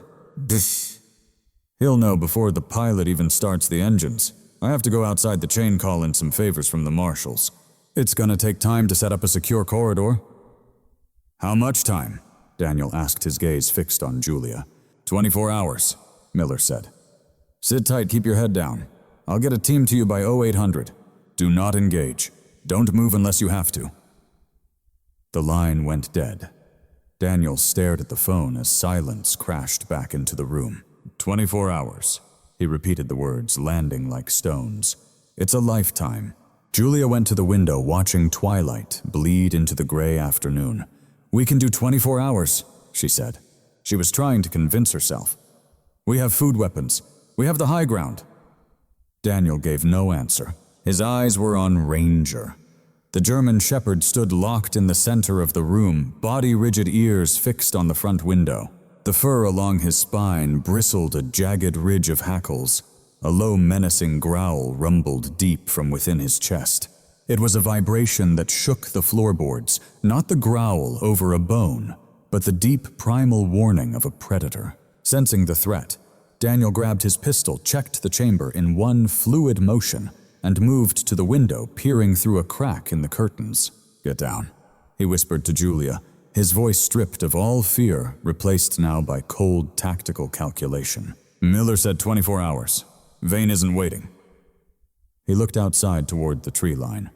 He'll know before the pilot even starts the engines. I have to go outside the chain, call in some favors from the marshals. It's gonna take time to set up a secure corridor. How much time? Daniel asked, his gaze fixed on Julia. 24 hours, Miller said. Sit tight, keep your head down. I'll get a team to you by 0800. Do not engage. Don't move unless you have to. The line went dead. Daniel stared at the phone as silence crashed back into the room. 24 hours. He repeated the words, landing like stones. It's a lifetime. Julia went to the window, watching twilight bleed into the gray afternoon. We can do 24 hours, she said. She was trying to convince herself. We have food weapons. We have the high ground. Daniel gave no answer. His eyes were on Ranger. The German Shepherd stood locked in the center of the room, body-rigid ears fixed on the front window. The fur along his spine bristled a jagged ridge of hackles. A low, menacing growl rumbled deep from within his chest. It was a vibration that shook the floorboards, not the growl over a bone, but the deep primal warning of a predator. Sensing the threat, Daniel grabbed his pistol, checked the chamber in one fluid motion, and moved to the window, peering through a crack in the curtains. Get down, he whispered to Julia, his voice stripped of all fear, replaced now by cold tactical calculation. Miller said 24 hours. Vane isn't waiting. He looked outside toward the tree line.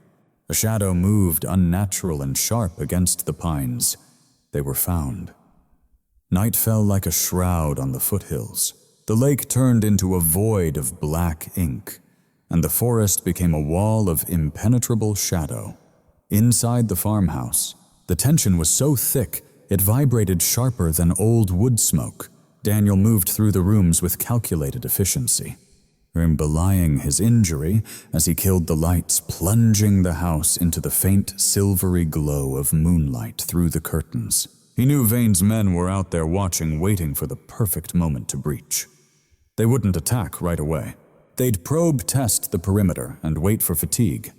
A shadow moved unnatural and sharp against the pines. They were found. Night fell like a shroud on the foothills. The lake turned into a void of black ink, and the forest became a wall of impenetrable shadow. Inside the farmhouse, the tension was so thick, it vibrated sharper than old wood smoke. Daniel moved through the rooms with calculated efficiency, belying his injury as he killed the lights, plunging the house into the faint silvery glow of moonlight through the curtains. He knew Vane's men were out there watching, waiting for the perfect moment to breach. They wouldn't attack right away. They'd probe-test the perimeter and wait for fatigue.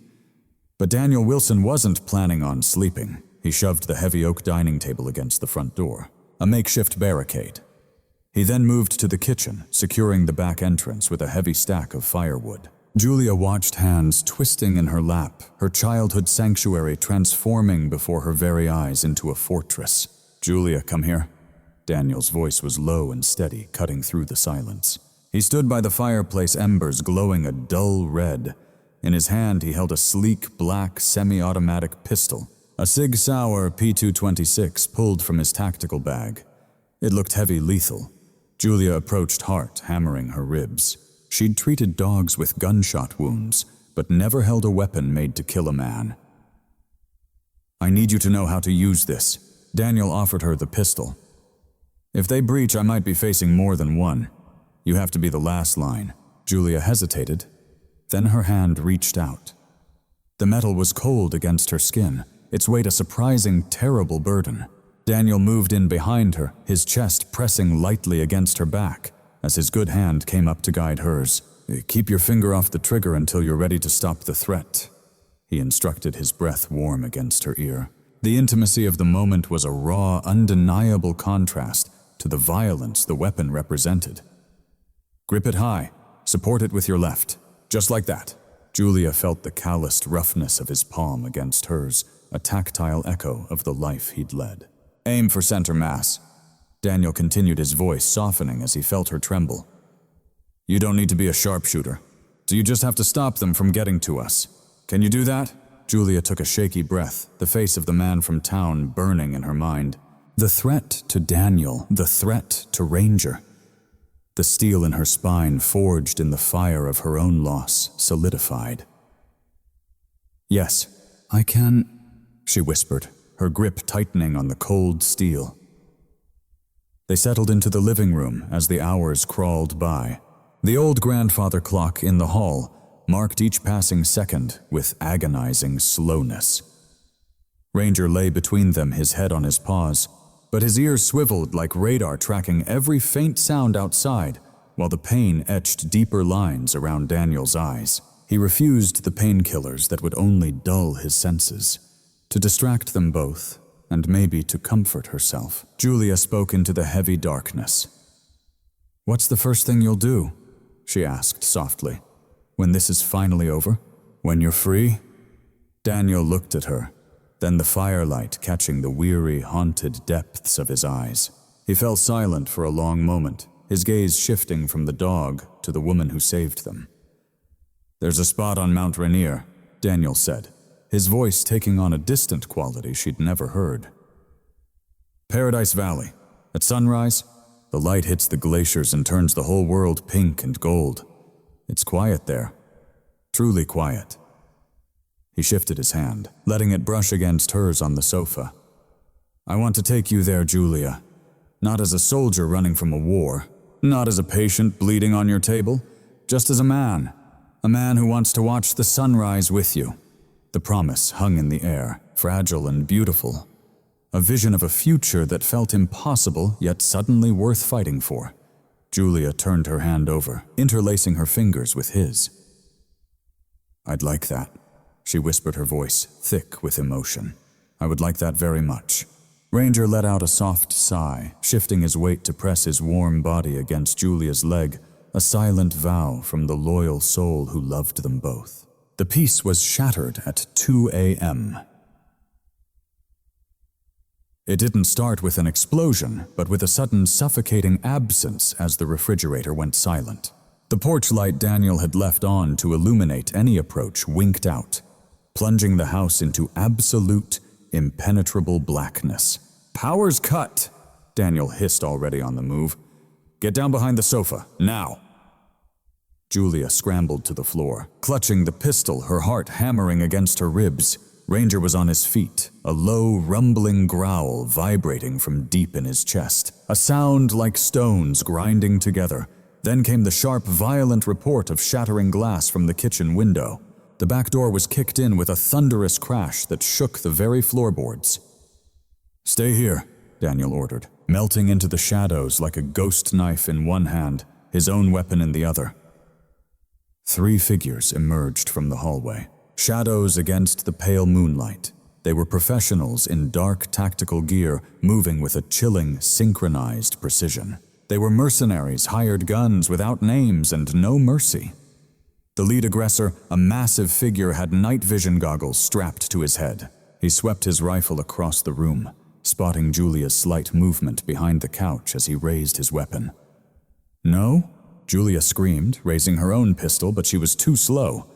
But Daniel Wilson wasn't planning on sleeping. He shoved the heavy oak dining table against the front door, a makeshift barricade. He then moved to the kitchen, securing the back entrance with a heavy stack of firewood. Julia watched hands twisting in her lap, her childhood sanctuary transforming before her very eyes into a fortress. Julia, come here. Daniel's voice was low and steady, cutting through the silence. He stood by the fireplace embers, glowing a dull red. In his hand, he held a sleek, black, semi-automatic pistol, a Sig Sauer P226 pulled from his tactical bag. It looked heavy, lethal. Julia approached Hart, hammering her ribs. She'd treated dogs with gunshot wounds, but never held a weapon made to kill a man. I need you to know how to use this. Daniel offered her the pistol. If they breach, I might be facing more than one. You have to be the last line. Julia hesitated. Then her hand reached out. The metal was cold against her skin, its weight a surprising, terrible burden. Daniel moved in behind her, his chest pressing lightly against her back, as his good hand came up to guide hers. Keep your finger off the trigger until you're ready to stop the threat, he instructed, his breath warm against her ear. The intimacy of the moment was a raw, undeniable contrast to the violence the weapon represented. Grip it high, support it with your left, just like that. Julia felt the calloused roughness of his palm against hers, a tactile echo of the life he'd led. Aim for center mass. Daniel continued, his voice softening as he felt her tremble. You don't need to be a sharpshooter. Do you just have to stop them from getting to us? Can you do that? Julia took a shaky breath, the face of the man from town burning in her mind. The threat to Daniel, the threat to Ranger. The steel in her spine, forged in the fire of her own loss, solidified. Yes, I can, she whispered, her grip tightening on the cold steel. They settled into the living room as the hours crawled by. The old grandfather clock in the hall marked each passing second with agonizing slowness. Ranger lay between them, his head on his paws, but his ears swiveled like radar tracking every faint sound outside, while the pain etched deeper lines around Daniel's eyes. He refused the painkillers that would only dull his senses. To distract them both, and maybe to comfort herself, Julia spoke into the heavy darkness. "What's the first thing you'll do?" she asked softly. "When this is finally over? When you're free?" Daniel looked at her, then the firelight catching the weary, haunted depths of his eyes. He fell silent for a long moment, his gaze shifting from the dog to the woman who saved them. "There's a spot on Mount Rainier," Daniel said, his voice taking on a distant quality she'd never heard. "Paradise Valley. At sunrise, the light hits the glaciers and turns the whole world pink and gold. It's quiet there. Truly quiet." He shifted his hand, letting it brush against hers on the sofa. "I want to take you there, Julia. Not as a soldier running from a war, not as a patient bleeding on your table, just as a man who wants to watch the sunrise with you." The promise hung in the air, fragile and beautiful. A vision of a future that felt impossible, yet suddenly worth fighting for. Julia turned her hand over, interlacing her fingers with his. "I'd like that," she whispered, her voice thick with emotion. "I would like that very much." Ranger let out a soft sigh, shifting his weight to press his warm body against Julia's leg, a silent vow from the loyal soul who loved them both. The peace was shattered at 2 a.m. It didn't start with an explosion, but with a sudden suffocating absence as the refrigerator went silent. The porch light Daniel had left on to illuminate any approach winked out, plunging the house into absolute, impenetrable blackness. "Power's cut!" Daniel hissed, already on the move. "Get down behind the sofa, now!" Julia scrambled to the floor, clutching the pistol, her heart hammering against her ribs. Ranger was on his feet, a low, rumbling growl vibrating from deep in his chest, a sound like stones grinding together. Then came the sharp, violent report of shattering glass from the kitchen window. The back door was kicked in with a thunderous crash that shook the very floorboards. "Stay here," Daniel ordered, melting into the shadows like a ghost knife in one hand, his own weapon in the other. 3 figures emerged from the hallway, shadows against the pale moonlight. They were professionals in dark tactical gear, moving with a chilling, synchronized precision. They were mercenaries, hired guns without names and no mercy. The lead aggressor, a massive figure, had night vision goggles strapped to his head. He swept his rifle across the room, spotting Julia's slight movement behind the couch as he raised his weapon. "No?" Julia screamed, raising her own pistol, but she was too slow.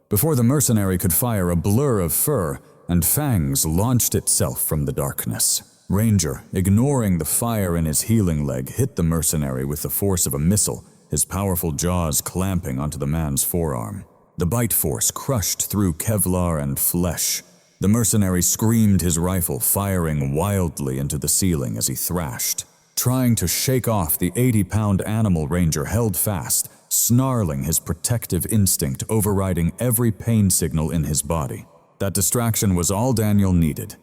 Before the mercenary could fire, a blur of fur and fangs launched itself from the darkness. Ranger, ignoring the fire in his healing leg, hit the mercenary with the force of a missile, his powerful jaws clamping onto the man's forearm. The bite force crushed through Kevlar and flesh. The mercenary screamed, his rifle firing wildly into the ceiling as he thrashed. Trying to shake off the 80-pound animal, Ranger held fast, snarling, his protective instinct overriding every pain signal in his body. That distraction was all Daniel needed.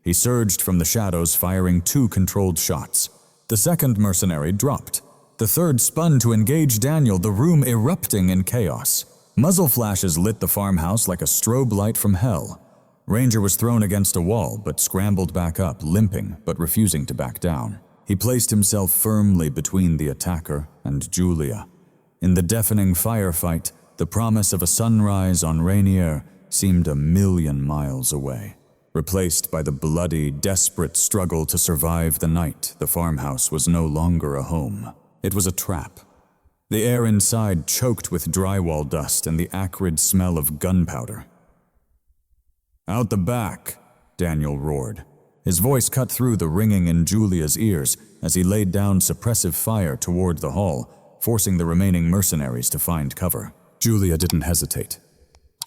He surged from the shadows, firing 2 controlled shots. The second mercenary dropped. The third spun to engage Daniel, the room erupting in chaos. Muzzle flashes lit the farmhouse like a strobe light from hell. Ranger was thrown against a wall, but scrambled back up, limping but refusing to back down. He placed himself firmly between the attacker and Julia. In the deafening firefight, the promise of a sunrise on Rainier seemed 1,000,000 miles away. Replaced by the bloody, desperate struggle to survive the night, the farmhouse was no longer a home. It was a trap. The air inside choked with drywall dust and the acrid smell of gunpowder. "Out the back," Daniel roared. His voice cut through the ringing in Julia's ears as he laid down suppressive fire toward the hall, forcing the remaining mercenaries to find cover. Julia didn't hesitate.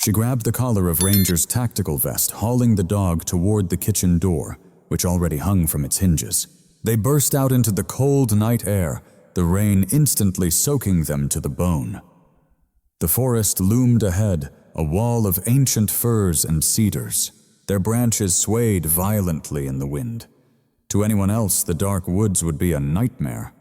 She grabbed the collar of Ranger's tactical vest, hauling the dog toward the kitchen door, which already hung from its hinges. They burst out into the cold night air, the rain instantly soaking them to the bone. The forest loomed ahead, a wall of ancient firs and cedars. Their branches swayed violently in the wind. To anyone else, the dark woods would be a nightmare.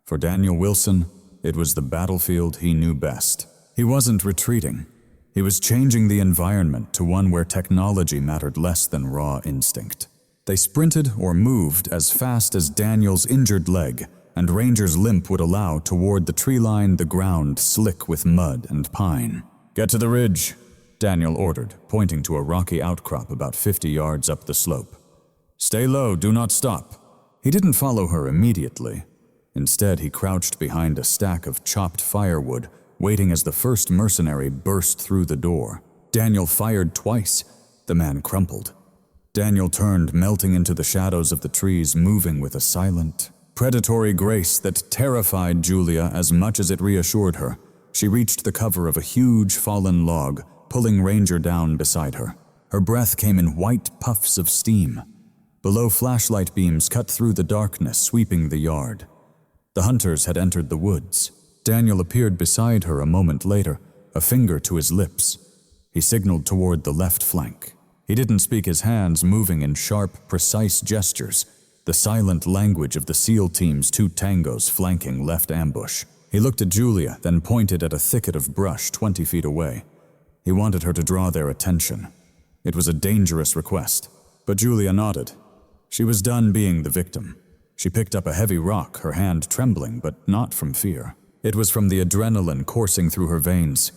For Daniel Wilson, it was the battlefield he knew best. He wasn't retreating. He was changing the environment to one where technology mattered less than raw instinct. They sprinted or moved as fast as Daniel's injured leg and Ranger's limp would allow toward the tree line, the ground slick with mud and pine. "Get to the ridge," Daniel ordered, pointing to a rocky outcrop about 50 yards up the slope. "Stay low, do not stop." He didn't follow her immediately. Instead, he crouched behind a stack of chopped firewood, waiting as the first mercenary burst through the door. Daniel fired twice. The man crumpled. Daniel turned, melting into the shadows of the trees, moving with a silent, predatory grace that terrified Julia as much as it reassured her. She reached the cover of a huge fallen log, pulling Ranger down beside her. Her breath came in white puffs of steam. Below, flashlight beams cut through the darkness, sweeping the yard. The hunters had entered the woods. Daniel appeared beside her a moment later, a finger to his lips. He signaled toward the left flank. He didn't speak, his hands moving in sharp, precise gestures, the silent language of the SEAL team's 2 tangos flanking left ambush. He looked at Julia, then pointed at a thicket of brush 20 feet away. He wanted her to draw their attention. It was a dangerous request, but Julia nodded. She was done being the victim. She picked up a heavy rock, her hand trembling, but not from fear. It was from the adrenaline coursing through her veins.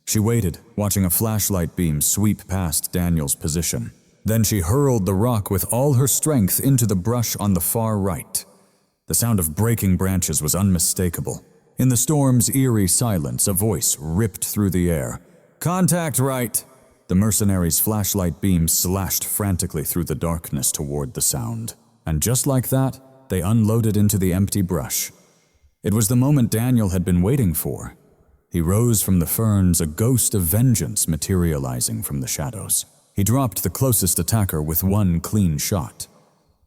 She waited, watching a flashlight beam sweep past Daniel's position. Then she hurled the rock with all her strength into the brush on the far right. The sound of breaking branches was unmistakable. In the storm's eerie silence, a voice ripped through the air. "Contact right!" The mercenary's flashlight beam slashed frantically through the darkness toward the sound. And just like that, they unloaded into the empty brush. It was the moment Daniel had been waiting for. He rose from the ferns, a ghost of vengeance materializing from the shadows. He dropped the closest attacker with 1 clean shot.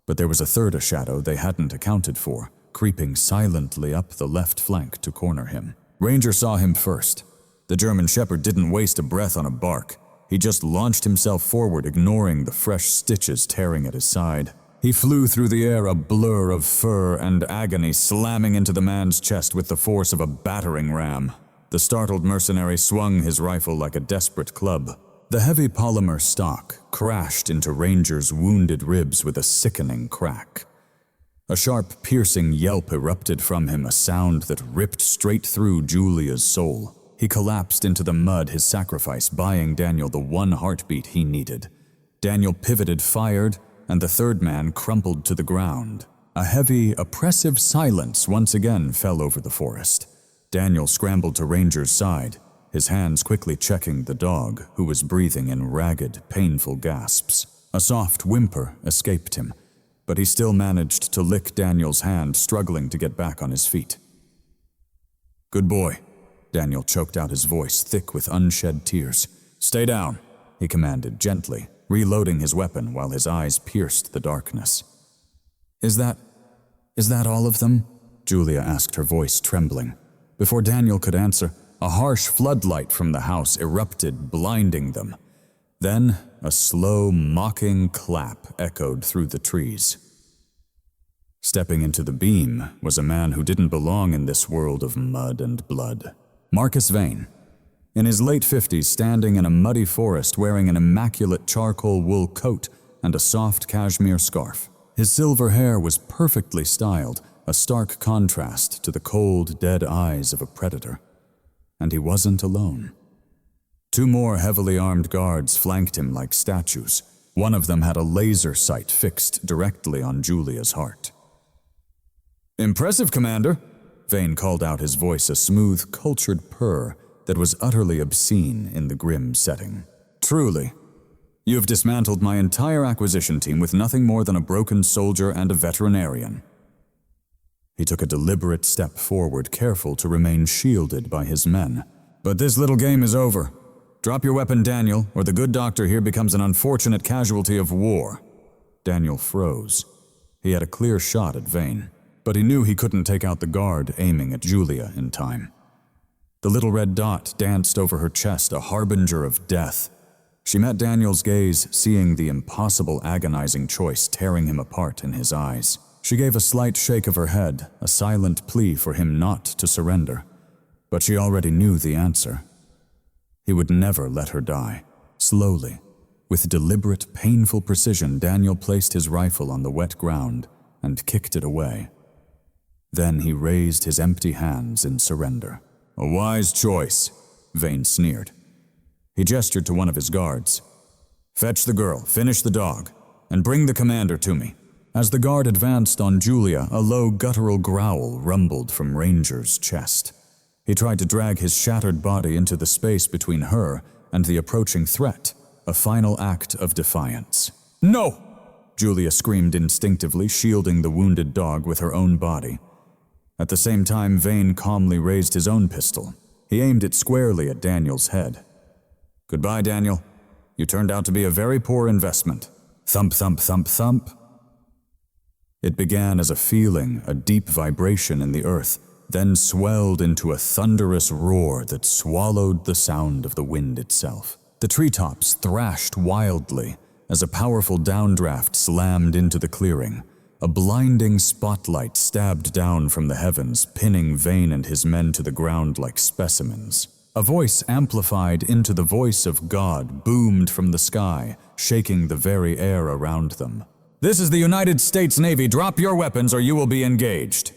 But there was a third shadow they hadn't accounted for, creeping silently up the left flank to corner him. Ranger saw him first. The German Shepherd didn't waste a breath on a bark. He just launched himself forward, ignoring the fresh stitches tearing at his side. He flew through the air, a blur of fur and agony, slamming into the man's chest with the force of a battering ram. The startled mercenary swung his rifle like a desperate club. The heavy polymer stock crashed into Ranger's wounded ribs with a sickening crack. A sharp, piercing yelp erupted from him, a sound that ripped straight through Julia's soul. He collapsed into the mud, his sacrifice buying Daniel the 1 heartbeat he needed. Daniel pivoted, fired, and the third man crumpled to the ground. A heavy, oppressive silence once again fell over the forest. Daniel scrambled to Ranger's side, his hands quickly checking the dog, who was breathing in ragged, painful gasps. A soft whimper escaped him, but he still managed to lick Daniel's hand, struggling to get back on his feet. "Good boy." Daniel choked out his voice, thick with unshed tears. "Stay down," he commanded gently, reloading his weapon while his eyes pierced the darkness. Is that all of them?" Julia asked, her voice trembling. Before Daniel could answer, a harsh floodlight from the house erupted, blinding them. Then, a slow, mocking clap echoed through the trees. Stepping into the beam was a man who didn't belong in this world of mud and blood. Marcus Vane. In his late 50s, standing in a muddy forest wearing an immaculate charcoal wool coat and a soft cashmere scarf. His silver hair was perfectly styled, a stark contrast to the cold, dead eyes of a predator. And he wasn't alone. 2 more heavily armed guards flanked him like statues. One of them had a laser sight fixed directly on Julia's heart. "Impressive, Commander," Vane called out, his voice a smooth, cultured purr that was utterly obscene in the grim setting. "Truly, you have dismantled my entire acquisition team with nothing more than a broken soldier and a veterinarian." He took a deliberate step forward, careful to remain shielded by his men. "But this little game is over. Drop your weapon, Daniel, or the good doctor here becomes an unfortunate casualty of war." Daniel froze. He had a clear shot at Vane, but he knew he couldn't take out the guard aiming at Julia in time. The little red dot danced over her chest, a harbinger of death. She met Daniel's gaze, seeing the impossible, agonizing choice tearing him apart in his eyes. She gave a slight shake of her head, a silent plea for him not to surrender. But she already knew the answer. He would never let her die. Slowly, with deliberate, painful precision, Daniel placed his rifle on the wet ground and kicked it away. Then he raised his empty hands in surrender. "A wise choice," Vane sneered. He gestured to one of his guards. "Fetch the girl, finish the dog, and bring the commander to me." As the guard advanced on Julia, a low guttural growl rumbled from Ranger's chest. He tried to drag his shattered body into the space between her and the approaching threat, a final act of defiance. "No!" Julia screamed instinctively, shielding the wounded dog with her own body. At the same time, Vane calmly raised his own pistol. He aimed it squarely at Daniel's head. "Goodbye, Daniel. You turned out to be a very poor investment." Thump, thump, thump, thump. It began as a feeling, a deep vibration in the earth, then swelled into a thunderous roar that swallowed the sound of the wind itself. The treetops thrashed wildly as a powerful downdraft slammed into the clearing. A blinding spotlight stabbed down from the heavens, pinning Vane and his men to the ground like specimens. A voice amplified into the voice of God boomed from the sky, shaking the very air around them. "This is the United States Navy. Drop your weapons or you will be engaged."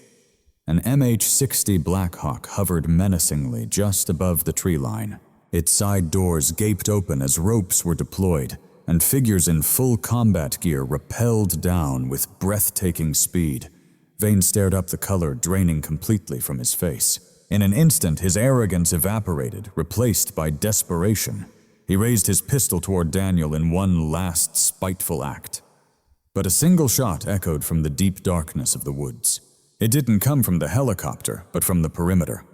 An MH-60 Blackhawk hovered menacingly just above the tree line. Its side doors gaped open as ropes were deployed, and figures in full combat gear rappelled down with breathtaking speed. Vane stared up, the color draining completely from his face. In an instant, his arrogance evaporated, replaced by desperation. He raised his pistol toward Daniel in one last spiteful act. But a single shot echoed from the deep darkness of the woods. It didn't come from the helicopter, but from the perimeter.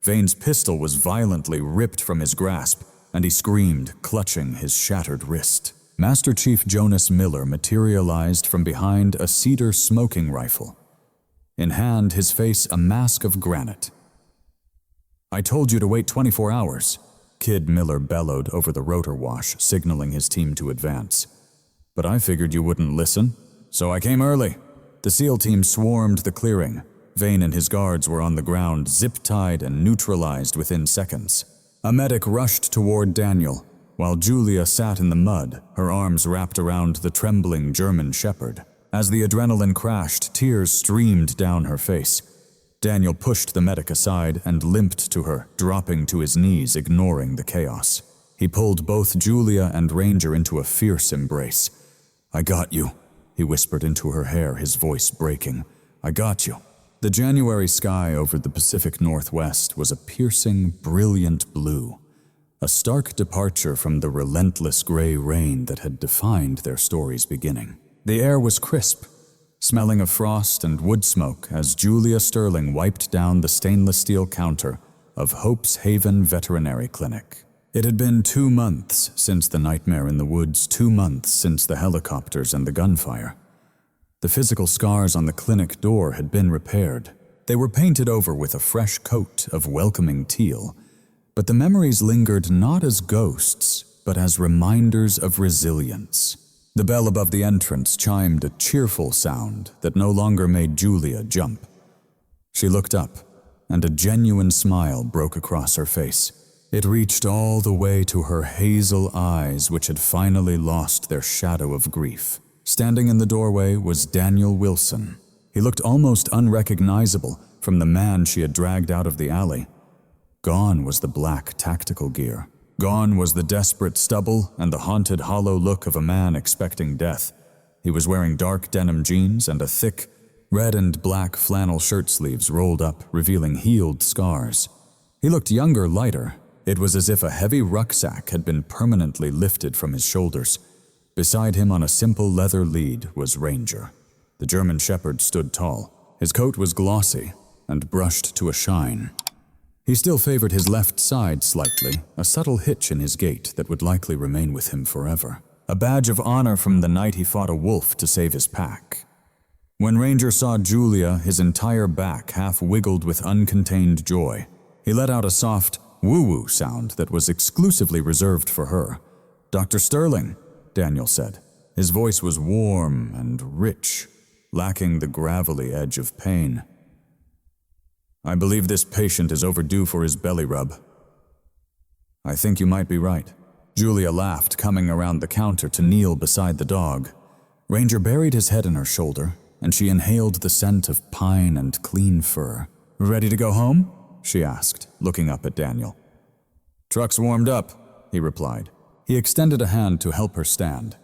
Vane's pistol was violently ripped from his grasp, and he screamed, clutching his shattered wrist. Master Chief Jonas Miller materialized from behind a cedar smoking rifle. In hand, his face a mask of granite. "I told you to wait 24 hours, Kid Miller bellowed over the rotor wash, signaling his team to advance. "But I figured you wouldn't listen, so I came early." The SEAL team swarmed the clearing. Vane and his guards were on the ground, zip-tied and neutralized within seconds. A medic rushed toward Daniel, while Julia sat in the mud, her arms wrapped around the trembling German shepherd. As the adrenaline crashed, tears streamed down her face. Daniel pushed the medic aside and limped to her, dropping to his knees, ignoring the chaos. He pulled both Julia and Ranger into a fierce embrace. "I got you," he whispered into her hair, his voice breaking. "I got you." The January sky over the Pacific Northwest was a piercing, brilliant blue, a stark departure from the relentless gray rain that had defined their story's beginning. The air was crisp, smelling of frost and wood smoke as Julia Sterling wiped down the stainless steel counter of Hope's Haven Veterinary Clinic. It had been 2 months since the nightmare in the woods, 2 months since the helicopters and the gunfire. The physical scars on the clinic door had been repaired. They were painted over with a fresh coat of welcoming teal, but the memories lingered not as ghosts, but as reminders of resilience. The bell above the entrance chimed a cheerful sound that no longer made Julia jump. She looked up, and a genuine smile broke across her face. It reached all the way to her hazel eyes, which had finally lost their shadow of grief. Standing in the doorway was Daniel Wilson. He looked almost unrecognizable from the man she had dragged out of the alley. Gone was the black tactical gear. Gone was the desperate stubble and the haunted, hollow look of a man expecting death. He was wearing dark denim jeans and a thick, Red and black flannel shirt sleeves rolled up, revealing healed scars. He looked younger, lighter. It was as if a heavy rucksack had been permanently lifted from his shoulders. Beside him on a simple leather lead was Ranger. The German Shepherd stood tall. His coat was glossy and brushed to a shine. He still favored his left side slightly, a subtle hitch in his gait that would likely remain with him forever. A badge of honor from the night he fought a wolf to save his pack. When Ranger saw Julia, his entire back half wiggled with uncontained joy. He let out a soft woo-woo sound that was exclusively reserved for her. "Dr. Sterling," Daniel said. His voice was warm and rich, lacking the gravelly edge of pain. "I believe this patient is overdue for his belly rub." "I think you might be right." Julia laughed, coming around the counter to kneel beside the dog. Ranger buried his head in her shoulder, and she inhaled the scent of pine and clean fur. "Ready to go home?" she asked, looking up at Daniel. "Truck's warmed up," he replied. He extended a hand to help her stand.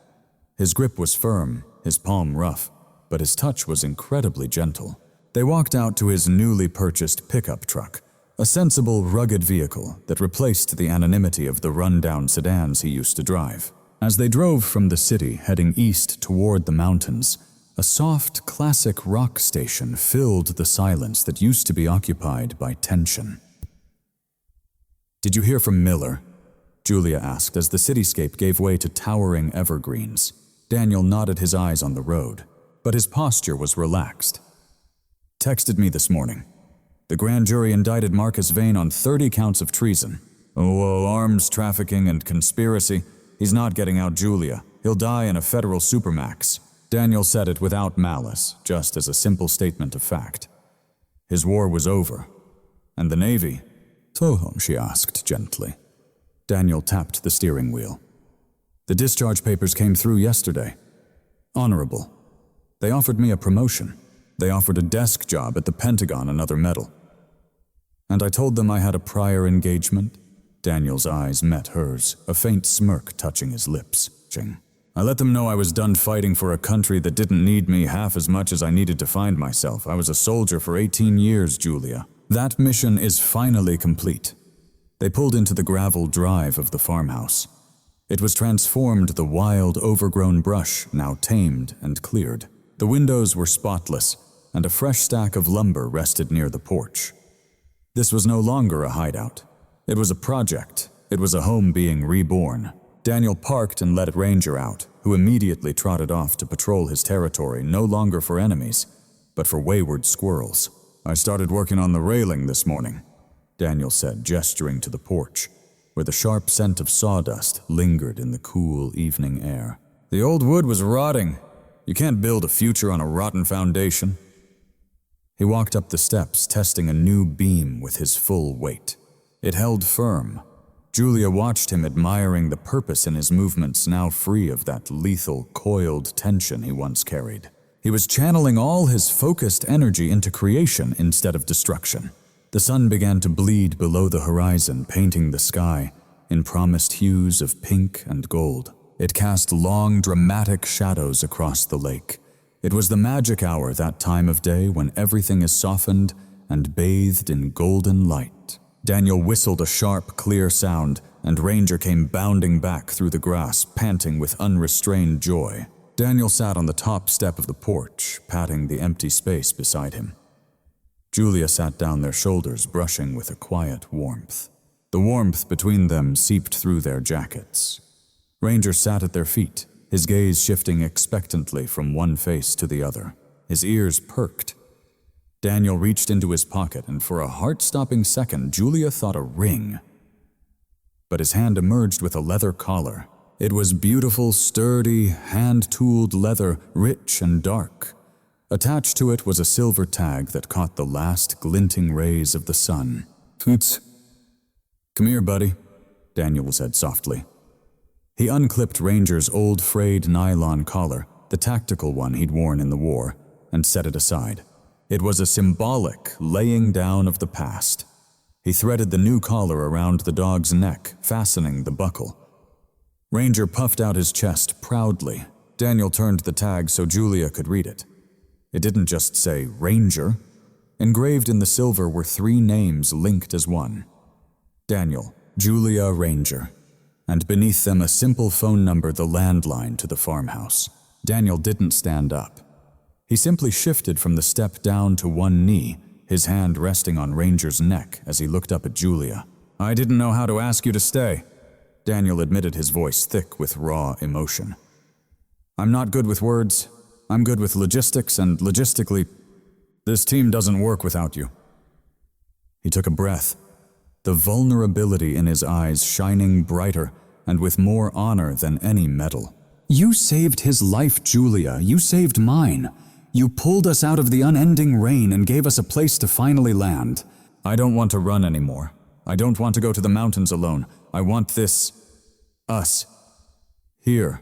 His grip was firm, his palm rough, but his touch was incredibly gentle. They walked out to his newly purchased pickup truck, a sensible, rugged vehicle that replaced the anonymity of the run-down sedans he used to drive. As they drove from the city, heading east toward the mountains, a soft, classic rock station filled the silence that used to be occupied by tension. "Did you hear from Miller?" Julia asked as the cityscape gave way to towering evergreens. Daniel nodded, his eyes on the road, but his posture was relaxed. "Texted me this morning. The grand jury indicted Marcus Vane on 30 counts of treason. Arms trafficking and conspiracy. He's not getting out Julia. He'll die in a federal supermax." Daniel said it without malice, just as a simple statement of fact. His war was over. And the Navy? "So," she asked gently. Daniel tapped the steering wheel. "The discharge papers came through yesterday. Honorable. They offered me a promotion. They offered a desk job at the Pentagon, another medal. And I told them I had a prior engagement." Daniel's eyes met hers, a faint smirk touching his lips. "I let them know I was done fighting for a country that didn't need me half as much as I needed to find myself. I was a soldier for 18 years, Julia. That mission is finally complete." They pulled into the gravel drive of the farmhouse. It was transformed, the wild, overgrown brush now tamed and cleared. The windows were spotless, and a fresh stack of lumber rested near the porch. This was no longer a hideout. It was a project. It was a home being reborn. Daniel parked and let Ranger out, who immediately trotted off to patrol his territory, no longer for enemies, but for wayward squirrels. "I started working on the railing this morning," Daniel said, gesturing to the porch, where the sharp scent of sawdust lingered in the cool evening air. "The old wood was rotting. You can't build a future on a rotten foundation." He walked up the steps, testing a new beam with his full weight. It held firm. Julia watched him, admiring the purpose in his movements, now free of that lethal, coiled tension he once carried. He was channeling all his focused energy into creation instead of destruction. The sun began to bleed below the horizon, painting the sky in promised hues of pink and gold. It cast long, dramatic shadows across the lake. It was the magic hour, that time of day when everything is softened and bathed in golden light. Daniel whistled a sharp, clear sound, and Ranger came bounding back through the grass, panting with unrestrained joy. Daniel sat on the top step of the porch, patting the empty space beside him. Julia sat down, their shoulders brushing with a quiet warmth. The warmth between them seeped through their jackets. Ranger sat at their feet, his gaze shifting expectantly from one face to the other. His ears perked. Daniel reached into his pocket, and for a heart-stopping second, Julia thought a ring. But his hand emerged with a leather collar. It was beautiful, sturdy, hand-tooled leather, rich and dark. Attached to it was a silver tag that caught the last glinting rays of the sun. "Toots. Come here, buddy," Daniel said softly. He unclipped Ranger's old frayed nylon collar, the tactical one he'd worn in the war, and set it aside. It was a symbolic laying down of the past. He threaded the new collar around the dog's neck, fastening the buckle. Ranger puffed out his chest proudly. Daniel turned the tag so Julia could read it. It didn't just say Ranger. Engraved in the silver were 3 names linked as one: Daniel, Julia Ranger, and beneath them a simple phone number, the landline to the farmhouse. Daniel didn't stand up. He simply shifted from the step down to one knee, his hand resting on Ranger's neck as he looked up at Julia. "I didn't know how to ask you to stay," Daniel admitted, his voice thick with raw emotion. "I'm not good with words. I'm good with logistics, and logistically, this team doesn't work without you." He took a breath, the vulnerability in his eyes shining brighter and with more honor than any medal. "You saved his life, Julia. You saved mine. You pulled us out of the unending rain and gave us a place to finally land. I don't want to run anymore. I don't want to go to the mountains alone. I want this... us. Here."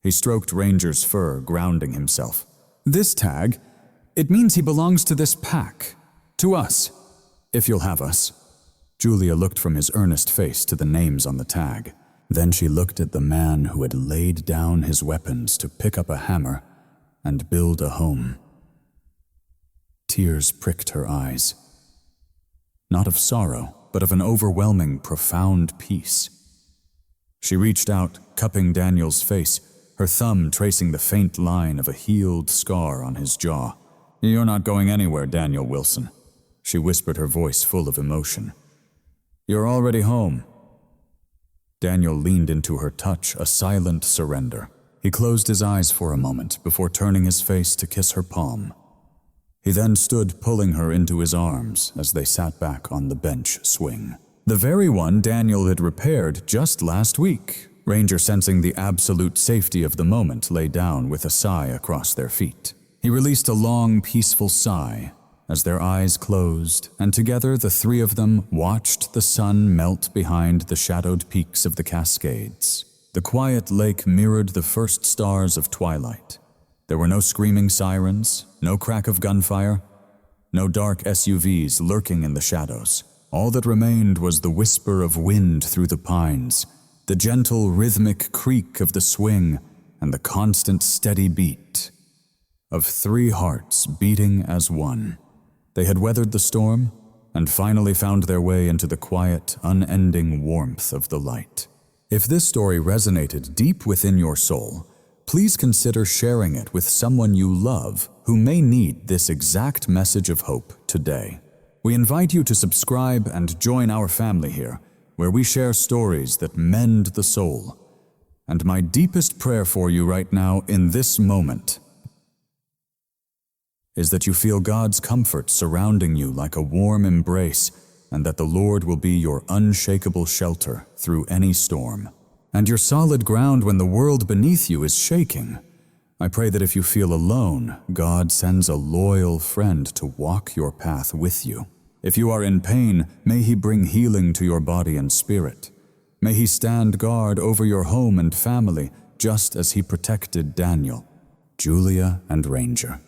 He stroked Ranger's fur, grounding himself. "This tag, it means he belongs to this pack. To us. If you'll have us." Julia looked from his earnest face to the names on the tag. Then she looked at the man who had laid down his weapons to pick up a hammer and build a home. Tears pricked her eyes. Not of sorrow, but of an overwhelming, profound peace. She reached out, cupping Daniel's face, her thumb tracing the faint line of a healed scar on his jaw. "You're not going anywhere, Daniel Wilson," she whispered, her voice full of emotion. "You're already home." Daniel leaned into her touch, a silent surrender. He closed his eyes for a moment before turning his face to kiss her palm. He then stood, pulling her into his arms as they sat back on the bench swing. The very one Daniel had repaired just last week. Ranger, sensing the absolute safety of the moment, lay down with a sigh across their feet. He released a long, peaceful sigh as their eyes closed, and together the 3 of them watched the sun melt behind the shadowed peaks of the Cascades. The quiet lake mirrored the first stars of twilight. There were no screaming sirens, no crack of gunfire, no dark SUVs lurking in the shadows. All that remained was the whisper of wind through the pines, the gentle rhythmic creak of the swing, and the constant steady beat of 3 hearts beating as one. They had weathered the storm and finally found their way into the quiet, unending warmth of the light. If this story resonated deep within your soul, please consider sharing it with someone you love who may need this exact message of hope today. We invite you to subscribe and join our family here, where we share stories that mend the soul. And my deepest prayer for you right now in this moment is that you feel God's comfort surrounding you like a warm embrace, and that the Lord will be your unshakable shelter through any storm, and your solid ground when the world beneath you is shaking. I pray that if you feel alone, God sends a loyal friend to walk your path with you. If you are in pain, may He bring healing to your body and spirit. May He stand guard over your home and family, just as He protected Daniel, Julia, and Ranger.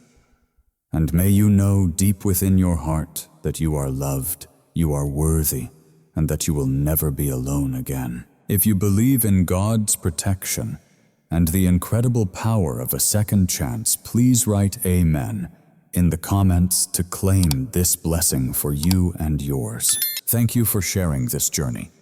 And may you know deep within your heart that you are loved, you are worthy, and that you will never be alone again. If you believe in God's protection and the incredible power of a second chance, please write Amen in the comments to claim this blessing for you and yours. Thank you for sharing this journey.